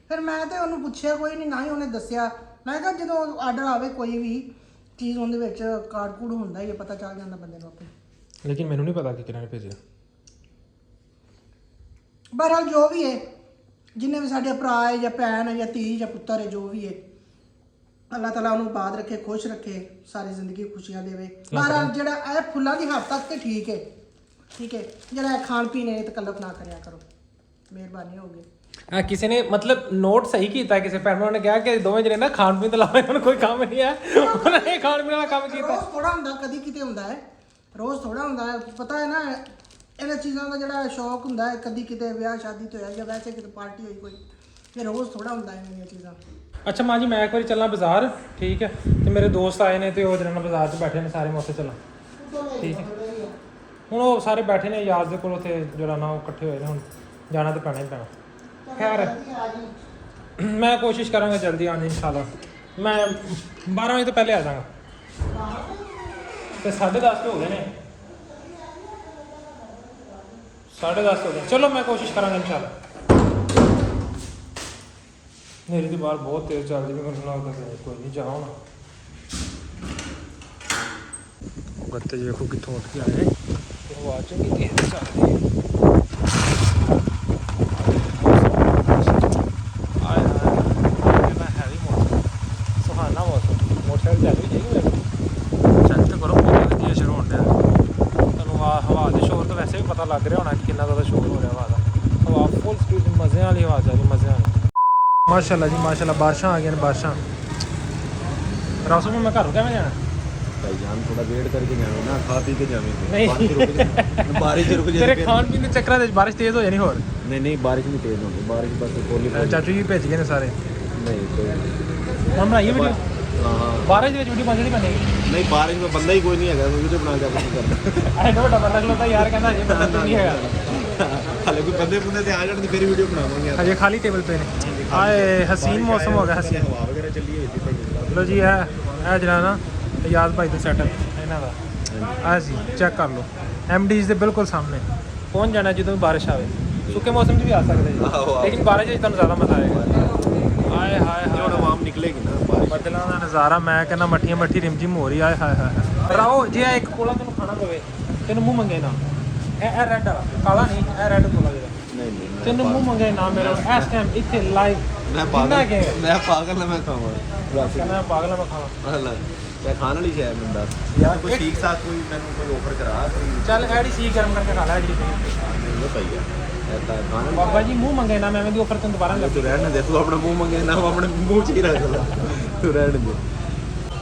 ਫਿਰ ਮੈਂ ਤੇ ਉਹਨੂੰ ਪੁੱਛਿਆ ਕੋਈ ਨਹੀਂ ਨਾ ਹੀ ਉਹਨੇ ਦੱਸਿਆ ਮੈਂ ਕਿਹਾ ਜਦੋਂ ਆਰਡਰ ਆਵੇ ਕੋਈ ਵੀ ਚੀਜ਼ ਉਹਦੇ ਵਿੱਚ ਕਾਰਡ ਕੂਡ ਹੁੰਦਾ ਹੀ ਪਤਾ ਚੱਲ ਜਾਂਦਾ ਬੰਦੇ ਨੂੰ ਆਪੇ ਲੇਕਿਨ ਮੈਨੂੰ ਨਹੀਂ ਪਤਾ ਕਿ ਕਿਹਨਾਂ ਨੇ ਭੇਜਿਆ ਬਹਰਹਾਲ ਜੋ ਵੀ ਹੈ ਜਿੰਨੇ ਵੀ ਸਾਡੇ ਭਰਾ ਹੈ ਜਾਂ ਭੈਣ ਹੈ ਜਾਂ ਧੀ ਜਾਂ ਪੁੱਤਰ ਹੈ ਜੋ ਵੀ ਹੈ ਅੱਲਾਹ ਤਾਲਾ ਉਹਨੂੰ ਬਾਦ ਰੱਖੇ ਖੁਸ਼ ਰੱਖੇ ਸਾਰੀ ਜ਼ਿੰਦਗੀ ਖੁਸ਼ੀਆਂ ਦੇਵੇ ਬਹਰਹਾਲ ਜਿਹੜਾ ਇਹ ਫੁੱਲਾਂ ਦੀ ਹੱਦ ਤੱਕ ਤੇ ਠੀਕ ਹੈ ਜਿਹੜਾ ਇਹ ਖਾਣ ਪੀਣੇ ਦੀ ਤਕੱਲਫ ਨਾ ਕਰਿਆ ਕਰੋ ਮਿਹਰਬਾਨੀ ਹੋਊਗੀ ਆ ਕਿਸੇ ਨੇ ਮਤਲਬ ਨੋਟ ਸਹੀ ਕੀਤਾ ਕਿਸੇ ਭੈਣ ਨੇ ਕਿਹਾ ਕਿ ਦੋਵੇਂ ਜਿਹੜੇ ਨਾ ਖਾਣ ਪੀਣ ਤੋਂ ਇਲਾਵਾ ਇਹਨਾਂ ਨੂੰ ਕੋਈ ਕੰਮ ਨਹੀਂ ਹੈ ਉਹਨਾਂ ਨੇ ਖਾਣ ਪੀਣ ਵਾਲਾ ਕੰਮ ਕੀਤਾ ਰੋਜ਼ ਥੋੜਾ ਹੁੰਦਾ ਕਦੀ ਕਿਤੇ ਹੁੰਦਾ ਹੈ ਰੋਜ਼ ਥੋੜਾ ਹੁੰਦਾ ਹੈ ਪਤਾ ਹੈ ਨਾ ਇਹਨਾਂ ਚੀਜ਼ਾਂ ਦਾ ਜਿਹੜਾ ਸ਼ੌਕ ਹੁੰਦਾ ਹੈ ਕਦੀ ਕਿਤੇ ਵਿਆਹ ਸ਼ਾਦੀ ਤੇ ਹੋਇਆ ਜਾਂ ਵੈਸੇ ਕਿਤੇ ਪਾਰਟੀ ਹੋਈ ਕੋਈ ਇਹ ਰੋਜ਼ ਥੋੜਾ ਹੁੰਦਾ ਹੈ ਇਹ ਚੀਜ਼ਾਂ ਅੱਛਾ ਮਾਂ ਜੀ ਮੈਂ ਇੱਕ ਵਾਰੀ ਚੱਲਾਂ ਬਾਜ਼ਾਰ ਠੀਕ ਹੈ ਤੇ ਮੇਰੇ ਦੋਸਤ ਆਏ ਨੇ ਤੇ ਉਹ ਜਿਹੜਾ ਨਾ ਬਾਜ਼ਾਰ 'ਚ ਬੈਠੇ ਨੇ ਸਾਰੇ ਮੈਂ ਉੱਥੇ ਚੱਲਾਂ ਠੀਕ ਹੈ ਹੁਣ ਉਹ ਸਾਰੇ ਬੈਠੇ ਨੇ ਯਾਰ ਦੇ ਕੋਲ ਉੱਥੇ ਜਿਹੜਾ ਨਾ ਉਹ ਇਕੱਠੇ ਹੋਏ ਨੇ ਹੁਣ ਜਾਣਾ ਤਾਂ ਪੈਣਾ ਹੀ ਪੈਣਾ ਖੈਰ ਮੈਂ ਕੋਸ਼ਿਸ਼ ਕਰਾਂਗਾ ਜਲਦੀ ਆਉਣ ਦੀ ਇਨਸ਼ਾਅੱਲਾ ਮੈਂ 12 ਵਜੇ ਤੋਂ ਪਹਿਲੇ ਆ ਜਾਵਾਂਗਾ ਤੇ 10:30 ਹੋ ਗਏ ਨੇ 10:30 ਹੋ ਗਏ ਚਲੋ ਮੈਂ ਕੋਸ਼ਿਸ਼ ਕਰਾਂਗਾ ਇਨਸ਼ਾਅੱਲਾ मेरी तो बाहर बहुत तेज चल रही है लगता है कोई नहीं जाओ ना गत्ते देखो कितों उठ के आए आवाज चंगी तेज चल रही है मौसम सुहाना मौसम मोटरसाइकिल चल भी चाहिए चेक तो करो पूरा वधिया शुरू होने तुम हवा के शोर तो वैसे भी पता लग रहा होना कि कितना ज़्यादा शोर हो रहा हवा का हवा फुल स्पीड मज़े वाली हवा जा रही मज़े वाली माशाल्लाह जी माशाल्लाह बारिशां आ गई बारिशां रासू में मैं घर क्या जाना भाईजान थोड़ा वेट करके जाओ ना खा पी के जावेंगे नहीं बारिश रुक जाए तेरे खान पीन के चक्कर में बारिश तेज हो जानी और नहीं बारिश नहीं तेज होगी बारिश बस कोली चाचू जी भेज गए ने सारे नहीं कोई हम बनाइए वीडियो हाँ बारिश में वीडियो बननी बनेगी नहीं बारिश में बंदा ही कोई नहीं है वीडियो बना के कुछ करना ऐसा बड़ा बंदा खलोता यार कहना जी बंदा नहीं है हाले कोई बंदे बुंदे ते आ जाने फिर वीडियो बनावांगे अजय खाली टेबल पे ने आए हसीन मौसम हो गया हसीन हवा वगैरह चली है लो जी है जरा ना याद भाई तो सैटल इन्हों का आ जी चेक कर लो MDs ਦੇ ਬਿਲਕੁਲ ਸਾਹਮਣੇ पहुंच जाना ਜਦੋਂ ਬਾਰਿਸ਼ ਆਵੇ ਸੁੱਕੇ ਮੌਸਮ 'ਚ ਵੀ ਆ ਸਕਦੇ ਜੀ ਲੇਕਿਨ ਬਾਰਿਸ਼ 'ਚ ਤੁਹਾਨੂੰ ਜ਼ਿਆਦਾ ਮਜ਼ਾ ਆਏਗਾ ਆਏ ਹਾਏ ਹਾਏ ਹੁਣ ਆਵਾਮ ਨਿਕਲੇਗੀ ਨਾ ਬਾਰਿਸ਼ ਬੱਦਲਾਂ ਦਾ ਨਜ਼ਾਰਾ ਮੈਂ ਕਹਿੰਦਾ ਮੱਠੀਆਂ ਮੱਠੀ ਰਿਮਝਿਮ ਹੋ ਰਹੀ ਆਏ ਹਾਏ ਹਾਏ ਰਾਓ ਜੇ ਇੱਕ ਕੋਲਾ ਤੈਨੂੰ ਖਾਣਾ ਪਵੇ ਤੈਨੂੰ ਮੂੰਹ ਮੰਗੇ ਨਾ ਇਹ ਰੈੱਡ ਵਾਲਾ ਕਾਲਾ ਨਹੀਂ, ਇਹ ਰੈੱਡ ਕੋਲਾ ਜਿਹੜਾ ਨਹੀਂ ਨਹੀਂ ਤੈਨੂੰ ਮੂੰਹ ਮੰਗੇ ਨਾ ਮੇਰਾ ਇਸ ਟਾਈਮ ਇੱਥੇ ਲਾਈਵ ਮੈਂ ਪਾਗਲ ਨਾ ਮੈਂ ਖਾਵਾਂ ਕਹਿੰਦਾ ਪਾਗਲ ਆ ਮੈਂ ਖਾਵਾਂ ਹਲਾ ਮੈਂ ਖਾਣ ਵਾਲੀ ਸ਼ਾਇਦ ਮੈਨੂੰ ਦੱਸ ਯਾਰ ਕੋਈ ਠੀਕ ਸਾਥ ਕੋਈ ਮੈਨੂੰ ਕੋਈ ਆਫਰ ਕਰਾ ਕੋਈ ਚੱਲ ਐਡੀ ਸੀ ਗਰਮ ਕਰਕੇ ਖਾ ਲੈ ਐਡੀ ਨਹੀਂ ਪਈ ਆ ਐਤਾ ਖਾਣ ਬਾਬਾ ਜੀ ਮੂੰਹ ਮੰਗੇ ਨਾ ਮੈਂ ਐਵੇਂ ਦੀ ਆਫਰ ਤੈਨੂੰ ਦੁਬਾਰਾ ਤੂੰ ਰਹਿਣ ਦੇ ਤੂੰ ਆਪਣਾ ਮੂੰਹ ਮੰਗੇ ਨਾ ਆਪਣੇ ਮੂੰਹ 'ਚ ਹੀ ਰੱਖ ਲੈ ਤੂੰ ਰਹਿਣ ਦੇ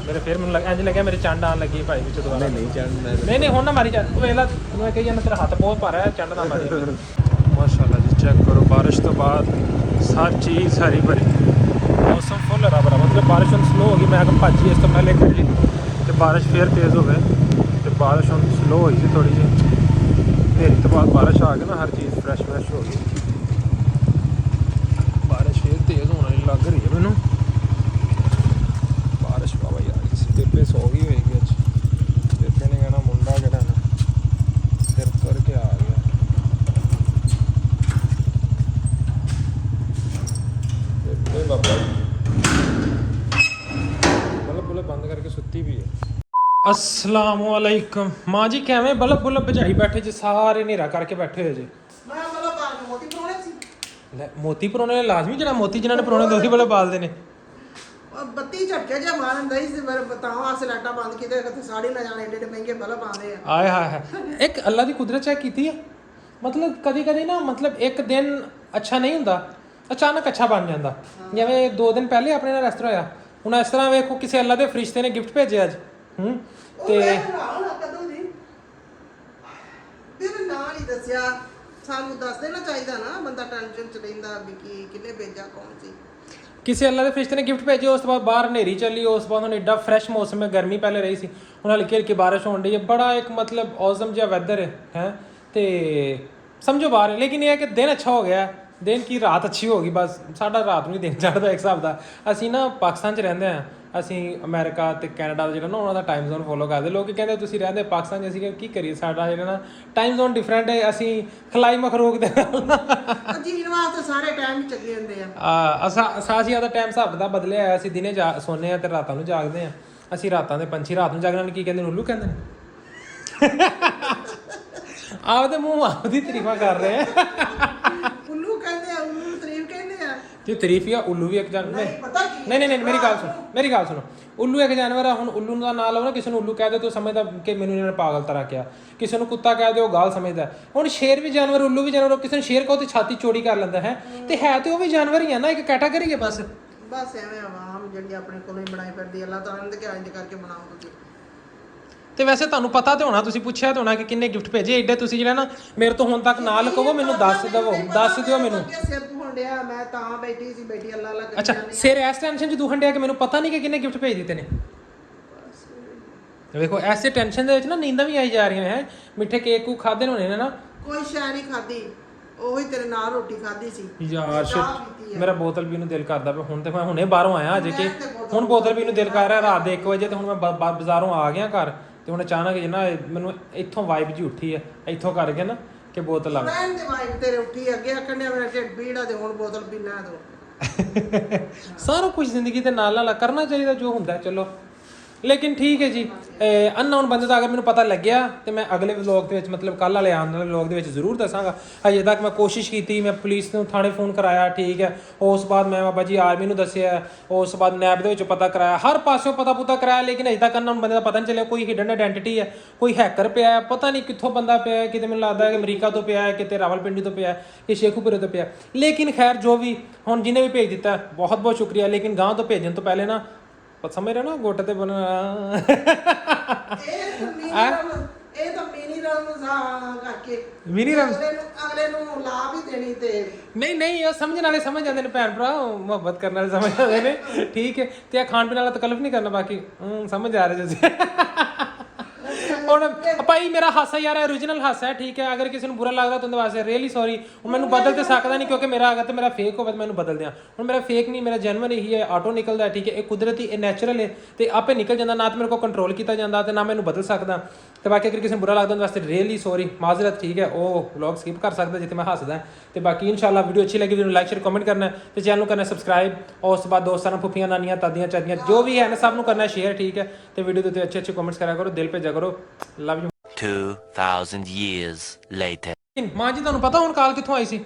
ਮੇਰੇ ਫਿਰ ਮੈਨੂੰ ਇੰਜ ਲੱਗਿਆ ਮੇਰੇ ਚੰਡ ਆਣ ਲੱਗੀ ਭਾਈ ਵਿੱਚ ਦੁਬਾਰਾ ਨਹੀਂ ਚੜਨ ਮੈਂ ਨਹੀਂ ਨਹੀਂ ਹੁਣ ਨਾ ਮਾਰੀ ਚੱਲ ਵੇਖ ਲੈ ਮੈਂ ਕਹੀ ਜਾਂਦਾ ਤੇਰਾ ਹੱਥ ਬਹੁਤ ਭਾਰਾ ਹੈ ਚੰਡ ਨਾ ਮਾਰੀ ਮਾਸ਼ਾਅੱਲਾ ਜੀ ਚੈੱਕ ਕਰੋ ਬਾਰਿਸ਼ ਤੋਂ ਬਾਅਦ ਸਾਰੀ ਚੀਜ਼ ਹਰੀ ਭਰੀ ਮੌਸਮ ਫੁੱਲ ਹਰਾ ਭਰਾ मतलब बारिश ਹੁਣ स्लो ਹੋ ਗਈ ਮੈਂ ਅਗਰ ਭੱਜੀ ਇਸ ਤੋਂ ਪਹਿਲੇ ਕਰੀ ਤੇ ਬਾਰਿਸ਼ ਫੇਰ ਤੇਜ਼ ਹੋ ਗਈ ਤੇ ਬਾਰਿਸ਼ ਹੁਣ स्लो ਹੋਈ ਸੀ ਥੋੜੀ ਜਿਹੀ ਹਨੇਰੀ ਤੋਂ ਬਾਅਦ ਬਾਰਿਸ਼ ਆ ਗਈ ਨਾ ਹਰ ਚੀਜ਼ ਫਰੈਸ਼ ਹੋ ਗਈ ਬਾਰਿਸ਼ ਫੇਰ ਤੇਜ਼ ਹੋਣ ਲੱਗ ਰਹੀ ਹੈ ਮੈਨੂੰ ਬਾਰਿਸ਼ ਬਾਬਾ ਯਾਰ ਕਿਸੇ ਤੇ ਸੋ ਗਈ ਹੋਏਗੀ ਅੱਜ ਤੇ ਨੇ ਕਹਿਣਾ ਮੁੰਡਾ ਕਿਹੜਾ ਨਾ ਫਿਰ ਤੁਰ ਕੇ ਆ ਗਿਆ ਤੇ ਬਾਬਾ ਬਲਬ ਬੰਦ ਕਰਕੇ ਸੁੱਤੀ ਵੀ ਹੈ अस्सलामु अलैकुम माँ जी कैਵੇਂ बल्ब बुलब बजाई बैठे जी सारे नेरा करके बैठे हो जी ਮੈਂ ਮਤਲਬ ਬਾਹਰ ਮੋਤੀ ਪਾਉਣੇ ਸੀ ਲੈ ਮੋਤੀ ਪਰੋਣੇ ਨੇ ਲਾਜ਼ਮੀ ਜਿਹੜਾ ਮੋਤੀ ਜਿਨ੍ਹਾਂ ਨੇ ਪਰੋਣੇ ਦੋਹੀ ਬਲਬ ਬਾਲਦੇ ਨੇ ਉਹ ਬੱਤੀ ਝਟਕੇ ਜੇ ਮਾਰਨ ਦਈ ਸੀ ਪਰ ਬਤਾਓ ਆਸੇ ਲਾਟਾ ਬੰਦ ਕੀਤੇ ਕਿ ਸਾੜੀ ਨਾ ਜਾਣੇ ਏਡੇ ਮਹਿੰਗੇ ਬਲਬ ਆਉਂਦੇ ਆ ਆਏ ਹਾਏ ਹਾਏ ਇੱਕ ਅੱਲਾ ਦੀ ਕੁਦਰਤ ਚੈੱਕ ਕੀਤੀ ਹੈ ਮਤਲਬ ਕਦੀ ਕਦੀ ਨਾ ਮਤਲਬ ਇੱਕ ਦਿਨ ਅੱਛਾ ਨਹੀਂ ਹੁੰਦਾ ਅਚਾਨਕ ਅੱਛਾ ਬਣ ਜਾਂਦਾ ਜਿਵੇਂ 2 ਦਿਨ ਪਹਿਲੇ ਆਪਣੇ ਨਾਲ ਇਸ ਤਰ੍ਹਾਂ ਹੋਇਆ ਹੁਣ ਇਸ ਤਰ੍ਹਾਂ ਵੇਖੋ ਕਿਸੇ ਅੱਲਾ ਦੇ ਫਰਿਸ਼ਤੇ ਨੇ ਗਿਫਟ ਭੇਜਿਆ ਅੱਜ ਤੇ ਕਦੋਂ ਦੀ ਤੇਰੇ ਨਾਂ ਨਹੀਂ ਦੱਸਿਆ ਸਾਨੂੰ ਦੱਸ ਦੇਣਾ ਚਾਹੀਦਾ ਨਾ ਬੰਦਾ ਟੈਨਸ਼ਨ ਚ ਰਹਿੰਦਾ ਵੀ ਕੀ ਕਿੰਨੇ ਭੇਜਾ ਕੌਣ ਸੀ ਕਿਸੇ ਅੱਲਾ ਦੇ ਫਰਿਸ਼ਤੇ ਨੇ ਗਿਫਟ ਭੇਜਿਆ ਉਸ ਤੋਂ ਬਾਅਦ ਬਾਹਰ ਹਨੇਰੀ ਚੱਲੀ ਉਸ ਤੋਂ ਬਾਅਦ ਹੁਣ ਐਡਾ ਫਰੈਸ਼ ਮੌਸਮ ਹੈ ਗਰਮੀ ਪਹਿਲੇ ਰਹੀ ਸੀ ਹੁਣ ਹਲਕੀ ਹਲਕੀ ਬਾਰਿਸ਼ ਹੋਣ ਡਈ ਹੈ ਬੜਾ ਇੱਕ ਮਤਲਬ ਔਸਮ ਜਿਹਾ ਵੈਦਰ ਹੈ ਤੇ ਸਮਝੋ ਬਾਹਰ ਲੇਕਿਨ ਇਹ ਹੈ ਕਿ ਦਿਨ ਅੱਛਾ ਹੋ ਗਿਆ ਦਿਨ ਕੀ ਰਾਤ ਅੱਛੀ ਹੋ ਗਈ ਬਸ ਸਾਡਾ ਰਾਤ ਨੂੰ ਹੀ ਦਿਨ ਚੜ੍ਹਦਾ ਇੱਕ ਹਿਸਾਬ ਦਾ ਅਸੀਂ ਨਾ ਪਾਕਿਸਤਾਨ 'ਚ ਰਹਿੰਦੇ ਹਾਂ ਅਸੀਂ ਅਮਰੀਕਾ ਤੇ ਕੈਨੇਡਾ ਦਾ ਜਿਹੜਾ ਨਾ ਉਹਨਾਂ ਦਾ ਟਾਈਮ ਜ਼ੋਨ ਫੋਲੋ ਕਰਦੇ ਲੋਕ ਕਹਿੰਦੇ ਤੁਸੀਂ ਰਹਿੰਦੇ ਪਾਕਿਸਤਾਨ 'ਚ ਅਸੀਂ ਕੀ ਕਰੀਏ ਸਾਡਾ ਜਿਹੜਾ ਨਾ ਟਾਈਮ ਜ਼ੋਨ ਡਿਫਰੈਂਟ ਹੈ ਅਸੀਂ ਖਲਾਈ ਮਖਰੂਕ ਦੇ ਜੀਣ ਵਾਸਤੇ ਸਾਰੇ ਟਾਈਮ ਹੀ ਚੱਲੇ ਹੁੰਦੇ ਆ ਸਾਸੀਆ ਦਾ ਟਾਈਮ ਹਿਸਾਬ ਦਾ ਬਦਲਿਆ ਹੋਇਆ ਅਸੀਂ ਦਿਨੇ ਸੋਨੇ ਆ ਤੇ ਰਾਤਾਂ ਨੂੰ ਜਾਗਦੇ ਆ ਅਸੀਂ ਰਾਤਾਂ ਦੇ ਪੰਛੀ ਰਾਤ ਨੂੰ ਜਾਗਣ ਨੂੰ ਕੀ ਕਹਿੰਦੇ ਨੇ ਉੱਲੂ ਕਹਿੰਦੇ ਨੇ ਆਪਦੇ ਮੂੰਹ ਆਪਦੀ ਤਾਰੀਫਾਂ ਕਰ ਰਹੇ ਆ ਉੱਲੂ ਕਹਿੰਦੇ ਆ ਉੱਲੂ ਨੂੰ ਤਾਰੀਫ ਕਹਿੰਦੇ ਆ ਤੇ ਤਾਰੀਫ ਹੀ ਆ ਉੱਲੂ ਵੀ ਇੱਕ ਜਾਨਵਰ ਨਹੀਂ ਪਤਾ ਕੀ ਨਹੀਂ ਮੇਰੀ ਗੱਲ ਸੁਣੋ ਉੱਲੂ ਇੱਕ ਜਾਨਵਰ ਆ ਹੁਣ ਉੱਲੂ ਦਾ ਨਾਂ ਲਓ ਨਾ ਕਿਸੇ ਨੂੰ ਉੱਲੂ ਕਹਿ ਦੇ ਤੂੰ ਸਮਝਦਾ ਕਿ ਮੈਨੂੰ ਇਹਨਾਂ ਨੇ ਪਾਗਲ ਤਰ੍ਹਾਂ ਕਿਹਾ ਕਿਸੇ ਨੂੰ ਕੁੱਤਾ ਕਹਿ ਦੇ ਉਹ ਗਾਲ ਸਮਝਦਾ ਹੁਣ ਸ਼ੇਰ ਵੀ ਜਾਨਵਰ ਉੱਲੂ ਵੀ ਜਾਨਵਰ ਕਿਸੇ ਨੂੰ ਸ਼ੇਰ ਕਹੋ ਤੇ ਛਾਤੀ ਚੋੜੀ ਕਰ ਲੈਂਦਾ ਹੈ ਤੇ ਉਹ ਵੀ ਜਾਨਵਰ ਹੀ ਆ ਨਾ ਇੱਕ ਕੈਟਾਗਰੀ ਹੈ ਬਸ ਐਵੇਂ ਆਵਾਮ ਜਿਹੜੀ ਆਪਣੇ ਕੋਲੋਂ ਹੀ ਬਣਾਈ ਫਿਰਦੀ ਅੱਲਾਹ ਤਾਲਾ ਨੇ ਕਿਹਾ ਇੰਜ ਕਰਕੇ ਬਣਾਓ ਤੁਸੀਂ ਤੇ ਵੈਸੇ ਤੁਹਾਨੂੰ ਪਤਾ ਤੇ ਹੋਣਾ ਤੁਸੀਂ ਪੁੱਛਿਆ ਤੇ ਹੋਣਾ ਕਿ ਕਿੰਨੇ ਗਿਫਟ ਭੇਜੇ ਐਡੇ ਤੁਸੀਂ ਜਿਹੜਾ ਨਾ ਮੇਰੇ ਤੋਂ ਹੁਣ ਤੱਕ ਨਾ ਲਕੋਵੋ ਮੈਨੂੰ ਦੱਸ ਦਿਓ ਮੈਨੂੰ ਸਿਰ ਦੁਖਣ ਡਿਆ ਮੈਂ ਤਾਂ ਬੈਠੀ ਸੀ ਬੈਠੀ ਅੱਲਾਹ ਅੱਲਾਹ ਕਰੀ ਅੱਛਾ ਸਿਰ ਇਸ ਟੈਨਸ਼ਨ 'ਚ ਦੁਖਣ ਡਿਆ ਕਿ ਮੈਨੂੰ ਪਤਾ ਨਹੀਂ ਕਿ ਕਿੰਨੇ ਗਿਫਟ ਭੇਜ ਦਿੱਤੇ ਨੇ ਵੇਖੋ ਐਸੇ ਟੈਨਸ਼ਨ ਦੇ ਵਿੱਚ ਨਾ ਨੀਂਦਾਂ ਵੀ ਆਈ ਜਾ ਰਹੀਆਂ ਨੇ ਹੈ ਮਿੱਠੇ ਕੇਕ ਕੂ ਖਾਦੇ ਹੋਣੇ ਨੇ ਨਾ ਕੋਈ ਸ਼ੈ ਨਹੀਂ ਖਾਦੀ ਉਹੀ ਤੇਰੇ ਨਾਲ ਰੋਟੀ ਖਾਦੀ ਸੀ ਯਾਰ ਸ਼ਿਟ ਮੇਰਾ ਬੋਤਲ ਵੀ ਨੂੰ ਦਿਲ ਕਰਦਾ ਪਿਆ ਹੁਣ ਤੇ ਮੈਂ ਹੁਣੇ ਬਾਹਰੋਂ ਆਇਆ ਅਜੇ ਕਿ ਹੁਣ ਬੋਤਲ ਵੀ ਨੂੰ ਦਿਲ ਕਰ ਰਿਹਾ ਰਾਤ ਦੇ 1 ਵਜੇ ਤੇ ਹੁਣ ਮੈਂ ਬਾਜ਼ਾਰੋਂ ਆ ਗਿਆ ਘਰ ਤੇ ਹੁਣ ਅਚਾਨਕ ਜਿਹਾ ਮੈਨੂੰ ਇੱਥੋਂ ਵਾਈਬ ਜੀ ਉੱਠੀ ਹੈ ਇੱਥੋਂ ਕਰਕੇ ਨਾ ਕਿ ਬੋਤਲ ਆ ਰਹਿਣ ਦੇ ਵਾਈਬ ਤੇਰੇ ਉੱਠੀ ਅੱਗੇ ਆਖਣਿਆ ਮੇਰਾ ਢਿੱਡ ਪੀੜਾ ਤੇ ਹੁਣ ਬੋਤਲ ਪੀਣਾ ਦੋ ਸਾਰਾ ਕੁਝ ਜ਼ਿੰਦਗੀ ਦੇ ਨਾਲ ਨਾਲ ਕਰਨਾ ਚਾਹੀਦਾ ਜੋ ਹੁੰਦਾ ਚਲੋ ਲੇਕਿਨ ਠੀਕ ਹੈ ਜੀ ਅਨਨੋਨ ਬੰਦੇ ਦਾ ਅਗਰ ਮੈਨੂੰ ਪਤਾ ਲੱਗਿਆ ਤੇ ਮੈਂ ਅਗਲੇ ਵਲੌਗ ਦੇ ਵਿੱਚ ਮਤਲਬ ਕੱਲ ਵਾਲੇ ਆਉਣ ਵਾਲੇ ਵਲੌਗ ਦੇ ਵਿੱਚ ਜ਼ਰੂਰ ਦੱਸਾਂਗਾ ਅਜੇ ਤੱਕ ਮੈਂ ਕੋਸ਼ਿਸ਼ ਕੀਤੀ ਮੈਂ ਪੁਲਿਸ ਨੂੰ ਥਾਣੇ ਫੋਨ ਕਰਾਇਆ ਠੀਕ ਹੈ ਉਸ ਤੋਂ ਬਾਅਦ ਮੈਂ ਬਾਬਾ ਜੀ ਆਰਮੀ ਨੂੰ ਦੱਸਿਆ ਉਸ ਤੋਂ ਬਾਅਦ ਨੈਬ ਦੇ ਵਿੱਚ ਪਤਾ ਕਰਾਇਆ ਹਰ ਪਾਸਿਓਂ ਪਤਾ ਕਰਾਇਆ ਲੇਕਿਨ ਅਜੇ ਤੱਕ ਅਨਨੋਨ ਬੰਦੇ ਦਾ ਪਤਾ ਨਹੀਂ ਚੱਲਿਆ ਕੋਈ ਹਿਡਨ ਆਇਡੈਂਟੀਟੀ ਹੈ ਕੋਈ ਹੈਕਰ ਪਿਆ ਹੈ ਪਤਾ ਨਹੀਂ ਕਿੱਥੋਂ ਬੰਦਾ ਪਿਆ ਹੈ ਕਿਤੇ ਮੈਨੂੰ ਲੱਗਦਾ ਹੈ ਕਿ ਅਮਰੀਕਾ ਤੋਂ ਪਿਆ ਹੈ ਕਿਤੇ ਰਾਵਲਪਿੰਡੀ ਤੋਂ ਪਿਆ ਹੈ ਕਿ ਸ਼ੇਖੂਪੁਰੇ ਤੋਂ ਪਿਆ ਲੇਕਿਨ ਖੈਰ ਜੋ ਵੀ ਹੁਣ ਜਿਹਨੇ ਵੀ ਭੇਜ ਦਿੱਤਾ ਬਹੁਤ ਬਹੁਤ ਸ਼ੁਕਰੀਆ ਲੇਕਿਨ ਗਾਂਹ ਤੋਂ ਭੇਜਣ ਤੋਂ ਪਹਿਲੇ ਨਾ ਸਮਝ ਰਹੇ ਨਾ ਗੋਟੇ ਤੇ ਬਣਾ ਇਹ ਤਾਂ ਮਿਨੀ ਰਮਜ਼ਾਨ ਕਰਕੇ ਮਿਨੀ ਅਗਲੇ ਨੂੰ ਲਾ ਵੀ ਦੇਣੀ ਤੇ ਨਹੀਂ ਉਹ ਸਮਝਣ ਵਾਲੇ ਸਮਝ ਜਾਂਦੇ ਨੇ ਭੈਣ ਭਰਾ ਮੁਹੱਬਤ ਕਰਨ ਵਾਲੇ ਸਮਝ ਜਾਂਦੇ ਨੇ ਠੀਕ ਹੈ ਤੇ ਖਾਣ ਪੀਣ ਵਾਲਾ ਤਕਲਫ ਨਹੀਂ ਕਰਨਾ ਬਾਕੀ ਸਮਝ ਆ ਰਿਹਾ ਜੀ ਹੁਣ ਭਾਈ ਮੇਰਾ ਹਾਸਾ ਯਾਰ ओरिजिनल ਹਾਸਾ ਹੈ ਠੀਕ ਹੈ ਅਗਰ ਕਿਸੇ ਨੂੰ ਬੁਰਾ ਲੱਗਦਾ ਤਾਂ ਉਹਦੇ ਵਾਸਤੇ ਰੀਅਲੀ ਸੌਰੀ ਉਹ ਮੈਨੂੰ ਬਦਲ ਤੇ ਸਕਦਾ ਨਹੀਂ ਕਿਉਂਕਿ ਮੇਰਾ ਅਗਰ ਤੇ ਮੇਰਾ ਫੇਕ ਹੋਵੇ ਮੈਨੂੰ ਬਦਲ ਦਿਆਂ ਹੁਣ ਮੇਰਾ ਫੇਕ ਨਹੀਂ ਮੇਰਾ ਜੈਨੂਇਨ ਹੀ ਹੈ ਆਟੋ ਨਿਕਲਦਾ ਠੀਕ ਹੈ ਇਹ ਕੁਦਰਤੀ ਇਹ ਨੈਚੁਰਲ ਹੈ ਤੇ ਆਪੇ ਨਿਕਲ ਜਾਂਦਾ ਨਾ ਤੇ ਮੇਰੇ ਕੋਲ ਕੰਟਰੋਲ ਕੀਤਾ ਜਾਂਦਾ ਤੇ ਨਾ ਮੈਨੂੰ ਬਦਲ ਸਕਦਾ ਤੇ ਬਾਕੀ ਅਗਰ ਕਿਸੇ ਨੂੰ ਬੁਰਾ ਲੱਗਦਾ ਉਹਦੇ ਵਾਸਤੇ ਰੀਅਲੀ ਸੌਰੀ ਮਾਜ਼ਰਤ ਠੀਕ ਹੈ ਉਹ ਵਲੌਗ ਸਕਿਪ ਕਰ ਸਕਦਾ ਜਿੱਥੇ ਮੈਂ ਹੱਸਦਾ ਤੇ ਬਾਕੀ ਇਨਸ਼ਾਅੱਲਾ ਵੀਡੀਓ ਅੱਛੀ ਲੱਗੀ ਵੀਡੀਓ ਨੂੰ ਲਾਈਕ ਸ਼ੇਅਰ ਕਮੈਂਟ ਕਰਨਾ ਤੇ ਚੈਨਲ ਨੂੰ ਕਰਨਾ ਸਬਸਕ੍ਰਾਈਬ ਉਸ ਤੋਂ ਬਾਅਦ ਦੋਸਤਾਂ ਨੂੰ ਫੁੱਫੀਆਂ ਨਾਨੀਆਂ ਦਾਦੀਆਂ ਚਾਚੀਆਂ ਜੋ ਵੀ ਹੈ ਨਾ ਸਭ ਨੂੰ ਕਰਨਾ ਸ਼ੇਅਰ ਠੀਕ ਹੈ ਤੇ ਵੀਡੀਓ ਦੇ ਉੱਤੇ ਅੱਛੇ ਕਮੈਂਟਸ ਕਰਿਆ ਕਰੋ ਦਿਲ ਭੇਜਿਆ ਕਰੋ ਲਵ ਯੂ 2,000 years later. ਮਾਂ ਜੀ ਤੁਹਾਨੂੰ ਪਤਾ ਹੁਣ ਕਾਲ ਕਿੱਥੋਂ ਆਈ ਸੀ?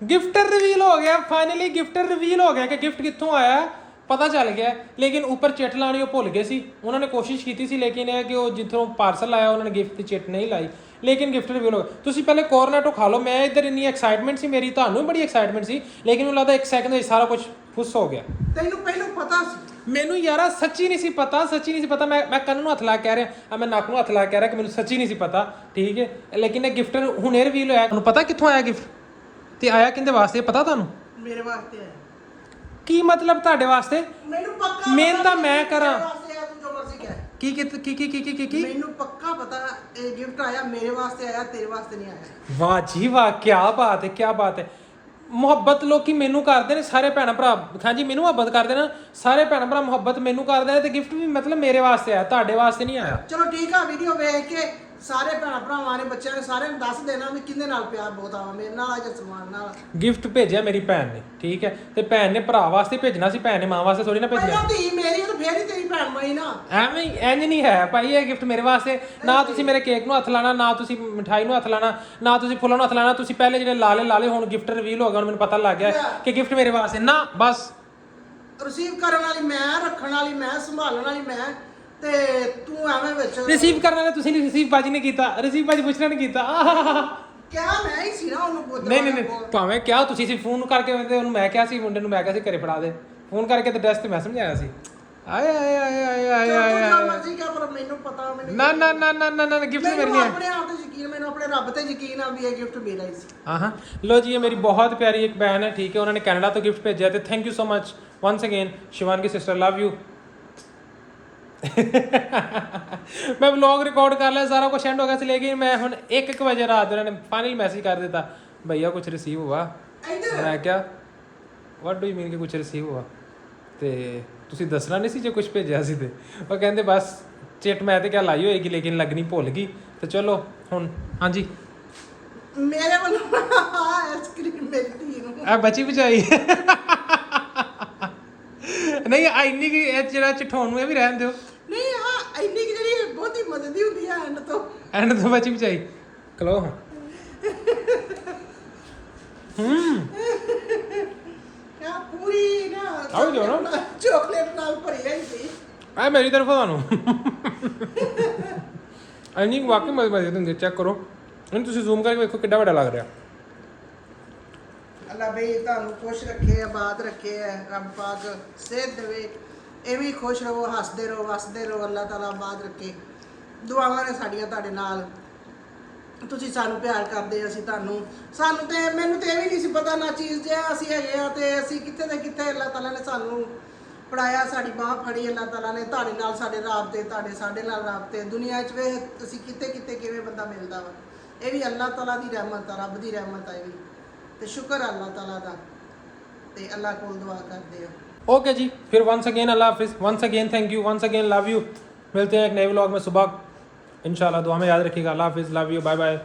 ਗਿਫਟ ਰਿਵੀਲ ਹੋ ਗਿਆ ਫਾਈਨਲੀ, ਗਿਫਟ ਰਿਵੀਲ ਹੋ ਗਿਆ ਕਿ ਗਿਫਟ ਕਿੱਥੋਂ ਆਇਆ ਪਤਾ ਚੱਲ ਗਿਆ। ਲੇਕਿਨ ਉੱਪਰ ਚਿੱਟ ਲਾਣੀ ਉਹ ਭੁੱਲ ਗਏ ਸੀ। ਉਹਨਾਂ ਨੇ ਕੋਸ਼ਿਸ਼ ਕੀਤੀ ਸੀ ਲੇਕਿਨ ਇਹ ਕਿ ਉਹ ਜਿੱਥੋਂ ਪਾਰਸਲ ਆਇਆ ਉਹਨਾਂ ਨੇ ਗਿਫਟ ਦੀ ਚਿੱਟ ਨਹੀਂ ਲਾਈ। ਲੇਕਿਨ ਗਿਫਟ ਰਿਵੀਲ ਹੋ ਗਿਆ। ਤੁਸੀਂ ਪਹਿਲੇ ਕੋਰਨੈਟੋ ਖਾ ਲਓ। ਮੈਂ ਇੱਧਰ ਇੰਨੀ ਐਕਸਾਈਟਮੈਂਟ ਸੀ ਮੇਰੀ, ਤੁਹਾਨੂੰ ਵੀ ਬੜੀ ਐਕਸਾਈਟਮੈਂਟ ਸੀ, ਲੇਕਿਨ ਮੈਨੂੰ ਲੱਗਦਾ 1 ਸੈਕਿੰਡ ਵਿੱਚ ਸਾਰਾ ਕੁਝ ਫੁੱਸ ਹੋ ਗਿਆ। ਤੈਨੂੰ ਪਹਿਲਾਂ ਪਤਾ ਸੀ? ਮੈਨੂੰ ਯਾਰਾ ਸੱਚੀ ਨਹੀਂ ਸੀ ਪਤਾ, ਸੱਚੀ ਨਹੀਂ ਸੀ ਪਤਾ। ਮੈਂ ਕੰਨ ਨੂੰ ਹੱਥ ਲਾ ਕੇ ਕਹਿ ਰਿਹਾ, ਮੈਂ ਨੱਕ ਨੂੰ ਹੱਥ ਲਾ ਕੇ ਕਹਿ ਰਿਹਾ ਕਿ ਮੈਨੂੰ ਸੱਚੀ ਨਹੀਂ ਸੀ ਪਤਾ, ਠੀਕ ਹੈ। ਲੇਕਿਨ ਇਹ ਗਿਫਟ ਹੁਣੇ ਰਿਵੀਲ ਹੋਇਆ। ਤੁਹਾਨੂੰ ਪਤਾ ਕਿੱਥੋਂ ਆਇਆ ਗਿਫਟ ਤੇ ਆਇਆ ਕਿਹਦੇ ਵਾਸਤੇ ਪਤਾ ਤੁਹਾਨੂੰ? ਮੇਰੇ ਵਾਸਤੇ ਆਇਆ। ਕੀ ਮਤਲਬ ਤੁਹਾਡੇ ਵਾਸਤੇ? ਮੈਨੂੰ ਪੱਕਾ ਮਿਹਨਤ ਤਾਂ ਮੈਂ ਕਰਾਂ। ਮੇਰੇ ਵਾਸਤੇ ਆਇਆ, ਤੂੰ ਜੋ ਮਰਜ਼ੀ ਕਹਿ। ਕੀ ਮੈਨੂੰ ਪੱਕਾ ਪਤਾ ਇਹ ਗਿਫਟ ਆਇਆ ਮੇਰੇ ਵਾਸਤੇ ਆਇਆ, ਤੇਰੇ ਵਾਸਤੇ ਨਹੀਂ ਆਇਆ। ਵਾਹ ਜੀ ਵਾਹ, ਕੀ ਬਾਤ ਹੈ, ਕੀ ਬਾਤ ਹੈ। ਮੁਹੱਬਤ ਲੋਕੀ ਮੈਨੂੰ ਕਰਦੇ ਨੇ, ਸਾਰੇ ਭੈਣ ਭਰਾ ਹਾਂਜੀ ਮੈਨੂੰ ਮੁਹੱਬਤ ਕਰਦੇ ਨੇ, ਸਾਰੇ ਭੈਣ ਭਰਾ ਮੁਹੱਬਤ ਮੈਨੂੰ ਕਰਦੇ ਨੇ ਤੇ ਗਿਫਟ ਵੀ ਮਤਲਬ ਮੇਰੇ ਵਾਸਤੇ ਆਇਆ, ਤੁਹਾਡੇ ਵਾਸਤੇ ਨਹੀਂ ਆਇਆ। ਚਲੋ ਠੀਕ ਆ, ਵੀਡੀਓ ਵੇਖ ਕੇ ਸਾਰੇ ਭੈਣ ਭਰਾਵਾਂ ਨੇ ਬੱਚਿਆਂ ਨੇ ਸਾਰਿਆਂ ਨੂੰ ਦੱਸ ਦੇਣਾ ਵੀ ਕਿਹਦੇ ਨਾਲ ਪਿਆਰ ਬਹੁਤ ਆਵਾ, ਮੇਰੇ ਨਾਲ ਆ ਜਾਂ ਸਲਮਾਨ ਨਾਲ। ਗਿਫਟ ਭੇਜਿਆ ਮੇਰੀ ਭੈਣ ਨੇ, ਠੀਕ ਹੈ, ਤੇ ਭੈਣ ਨੇ ਭਰਾ ਵਾਸਤੇ ਭੇਜਣਾ ਸੀ, ਭੈਣ ਨੇ ਮਾਂ ਵਾਸਤੇ ਥੋੜੀ ਨਾ ਭੇਜਿਆ। ਪਹਿਲਾਂ ਧੀ ਮੇਰੀ ਤੇ ਫੇਰ ਹੀ ਤੇਰੀ ਭੈਣ ਬਣੀ ਨਾ। ਐਵੇਂ ਇੰਜ ਨਹੀਂ ਹੈ ਭਾਈ, ਇਹ ਗਿਫਟ ਮੇਰੇ ਵਾਸਤੇ। ਨਾ ਤੁਸੀਂ ਮੇਰੇ ਕੇਕ ਨੂੰ ਹੱਥ ਲਾਣਾ, ਨਾ ਤੁਸੀਂ ਮਿਠਾਈ ਨੂੰ ਹੱਥ ਲਾਣਾ, ਨਾ ਤੁਸੀਂ ਫੁੱਲਾਂ ਨੂੰ ਹੱਥ ਲਾਣਾ। ਤੁਸੀਂ ਪਹਿਲੇ ਜਿਹੜੇ ਲਾਲੇ ਹੁਣ ਗਿਫਟ ਰਿਵੀਲ ਹੋ ਗਿਆ, ਹੁਣ ਮੈਨੂੰ ਪਤਾ ਲੱਗ ਗਿਆ ਕਿ ਗਿਫਟ ਮੇਰੇ ਵਾਸਤੇ ਨਾ। ਬਸ ਰਿਸੀਵ ਕਰਨ ਵਾਲੀ ਮੈਂ, ਰੱਖਣ ਵਾਲੀ ਮੈਂ, ਸੰਭਾਲਣ ਵਾਲੀ ਮੈਂ, ਤੇ ਤੂੰ ਐਵੇਂ ਵਿੱਚ ਰਿਸੀਵ ਕਰਨ ਵਾਲੇ ਤੁਸੀਂ ਨਹੀਂ, ਰਿਸੀਵ ਬਾਜੀ ਨੇ ਕੀਤਾ, ਰਿਸੀਵ ਬਾਜੀ ਪੁੱਛਣਾ ਨਹੀਂ ਕੀਤਾ। ਕਿਆ ਮੈਂ ਹੀ ਸੀ ਨਾ ਉਹਨੂੰ ਨਹੀਂ ਭਾਵੇਂ ਕਿਹਾ ਤੁਸੀਂ ਸੀ ਫੋਨ ਕਰਕੇ ਤੇ ਉਹਨੂੰ ਮੈਂ ਕਿਹਾ ਸੀ, ਮੁੰਡੇ ਨੂੰ ਮੈਂ ਕਿਹਾ ਸੀ ਘਰੇ ਫੜਾ ਦੇ, ਫੋਨ ਕਰਕੇ ਤੇ ਡਰੈਸ ਤੇ ਮੈਂ ਸਮਝਾਇਆ ਸੀ। ਆਏ ਮਰਜ਼ੀ ਕਿਆ, ਪਰ ਮੈਨੂੰ ਪਤਾ ਮੈਨੂੰ ਨਾ ਗਿਫਟ ਮੇਰੀ ਹੈ। ਆਪਣੇ ਆਪ ਤੇ ਯਕੀਨ, ਮੈਨੂੰ ਆਪਣੇ ਰੱਬ ਤੇ ਯਕੀਨ ਆ ਵੀ ਇਹ ਗਿਫਟ ਮੇਰਾ ਹੀ ਸੀ। ਹਾਂ ਲੋ ਜੀ, ਇਹ ਮੇਰੀ ਬਹੁਤ ਪਿਆਰੀ ਇੱਕ ਬਹਿਨ ਹੈ, ਠੀਕ ਹੈ, ਉਹਨਾਂ ਨੇ ਕੈਨੇਡਾ ਤੋਂ ਗਿਫਟ ਭੇਜਿਆ ਤੇ thank you so much once again Shivangi sister, love you. ਮੈਂ ਵਲੌਗ ਰਿਕਾਰਡ ਕਰ ਲਿਆ, ਸਾਰਾ ਕੁਝ ਐਂਡ ਹੋ ਗਿਆ ਸੀ, ਲੇਕਿਨ ਮੈਂ ਹੁਣ 1 ਵਜੇ ਰਾਤ ਉਹਨਾਂ ਨੇ ਫਾਈਨਲ ਮੈਸੇਜ ਕਰ ਦਿੱਤਾ, ਭਈਆ ਕੁਝ ਰਿਸੀਵ ਹੁਆ। ਮੈਂ ਕਿਹਾ ਵਾਟ ਡੂ ਯੂ ਮੀਨ ਕਿ ਕੁਝ ਰਿਸੀਵ ਹੁਆ, ਤੇ ਤੁਸੀਂ ਦੱਸਣਾ ਨਹੀਂ ਸੀ ਜੇ ਕੁਝ ਭੇਜਿਆ ਸੀ ਤੇ। ਉਹ ਕਹਿੰਦੇ ਬਸ ਚਿੱਟ ਮੈਂ ਤੇ ਕਿਆ ਲਾਈ ਹੋਏਗੀ ਲੇਕਿਨ ਲੱਗਣੀ ਭੁੱਲ ਗਈ, ਤੇ ਚਲੋ ਹੁਣ ਹਾਂਜੀ ਮੇਰੇ ਵੱਲੋਂ ਆਈਸਕ੍ਰੀਮ ਮੇਰੀ ਧੀ ਨੂੰ ਆ ਬਚੀ ਬਚਾਈ। ਨਹੀਂ ਇੰਨੀ ਕਿ ਇਹ ਜਿਹੜਾ ਚਠਾਉਣ ਨੂੰ ਇਹ ਵੀ ਰਹਿਣ ਦਿਓ। ਨਹੀਂ ਹਾਂ, ਇੰਨੀ ਕਿ ਜਿਹੜੀ ਬਹੁਤੀ ਮਦਦ ਹੁੰਦੀ ਆ ਐਂਡ ਤੋਂ ਬਚੀ ਬਚਾਈ ਕਲੋ। ਹਾਂ ਆ ਪੂਰੀ ਨਾ ਆਓ ਜੋ ਨਾ ਚਾਕਲੇਟ ਨਾਲ ਭਰੀ ਹੋਈ ਸੀ। ਆ ਮੇਰੀ ਤਰਫੋਂ ਤੁਹਾਨੂੰ ਇੰਨੀ ਵਾਕਈ ਮਜ਼ੇ ਦਿੰਦੇ। ਚੈੱਕ ਕਰੋ ਇਹਨੂੰ, ਤੁਸੀਂ ਜ਼ੂਮ ਕਰਕੇ ਵੇਖੋ ਕਿੱਡਾ ਵੱਡਾ ਲੱਗ ਰਿਹਾ। ਅੱਲਾ ਬਈ ਤੁਹਾਨੂੰ ਖੁਸ਼ ਰੱਖੇ, ਆਬਾਦ ਰੱਖੇ, ਰੱਬ ਪਾਕ ਸਿਹਤ ਦੇਵੇ, ਐਵੇਂ ਖੁਸ਼ ਰਹੋ, ਹੱਸਦੇ ਰਹੋ, ਵਸਦੇ ਰਹੋ, ਅੱਲਾ ਤਾਲਾ ਆਬਾਦ ਰੱਖੇ। ਦੁਆਵਾਂ ਨੇ ਸਾਡੀਆਂ ਤੁਹਾਡੇ ਨਾਲ, ਤੁਸੀਂ ਸਾਨੂੰ ਪਿਆਰ ਕਰਦੇ, ਅਸੀਂ ਤੁਹਾਨੂੰ। ਸਾਨੂੰ ਤੇ ਮੈਨੂੰ ਤੇ ਇਹ ਵੀ ਨਹੀਂ ਸੀ ਪਤਾ ਨਾ ਚੀਜ਼ ਜੇ ਅਸੀਂ ਹੈਗੇ ਆ, ਤੇ ਅਸੀਂ ਕਿੱਥੇ ਤੇ ਕਿੱਥੇ ਅੱਲਾ ਤਾਲਾ ਨੇ ਸਾਨੂੰ ਪੜਾਇਆ, ਸਾਡੀ ਬਾਹ ਫੜੀ ਅੱਲਾ ਤਾਲਾ ਨੇ। ਤੁਹਾਡੇ ਨਾਲ ਸਾਡੇ ਰਾਬਤੇ, ਤੁਹਾਡੇ ਸਾਡੇ ਨਾਲ ਰਾਬਤੇ, ਦੁਨੀਆ 'ਚ ਵੇ ਅਸੀਂ ਕਿਤੇ ਕਿਵੇਂ ਬੰਦਾ ਮਿਲਦਾ ਵਾ। ਇਹ ਵੀ ਅੱਲਾ ਤਾਲਾ ਦੀ ਰਹਿਮਤ ਆ, ਰੱਬ ਦੀ ਰਹਿਮਤ ਆ ਇਹ ਵੀ, ਤੇ ਸ਼ੁਕਰ ਅੱਲਾ ਤਾਲਾ ਦਾ, ਤੇ ਅੱਲਾ ਕੋਲ ਦੁਆ ਕਰਦੇ ਆ। ओके जी, फिर वंस अगेन अल्लाह हाफिज़, once again thank you, once again love you. मिलते हैं एक नए व्लॉग में सुबह इंशाल्लाह। दुआ में याद रखिएगा। अल्लाह हाफिज़, लव यू, बाय बाय।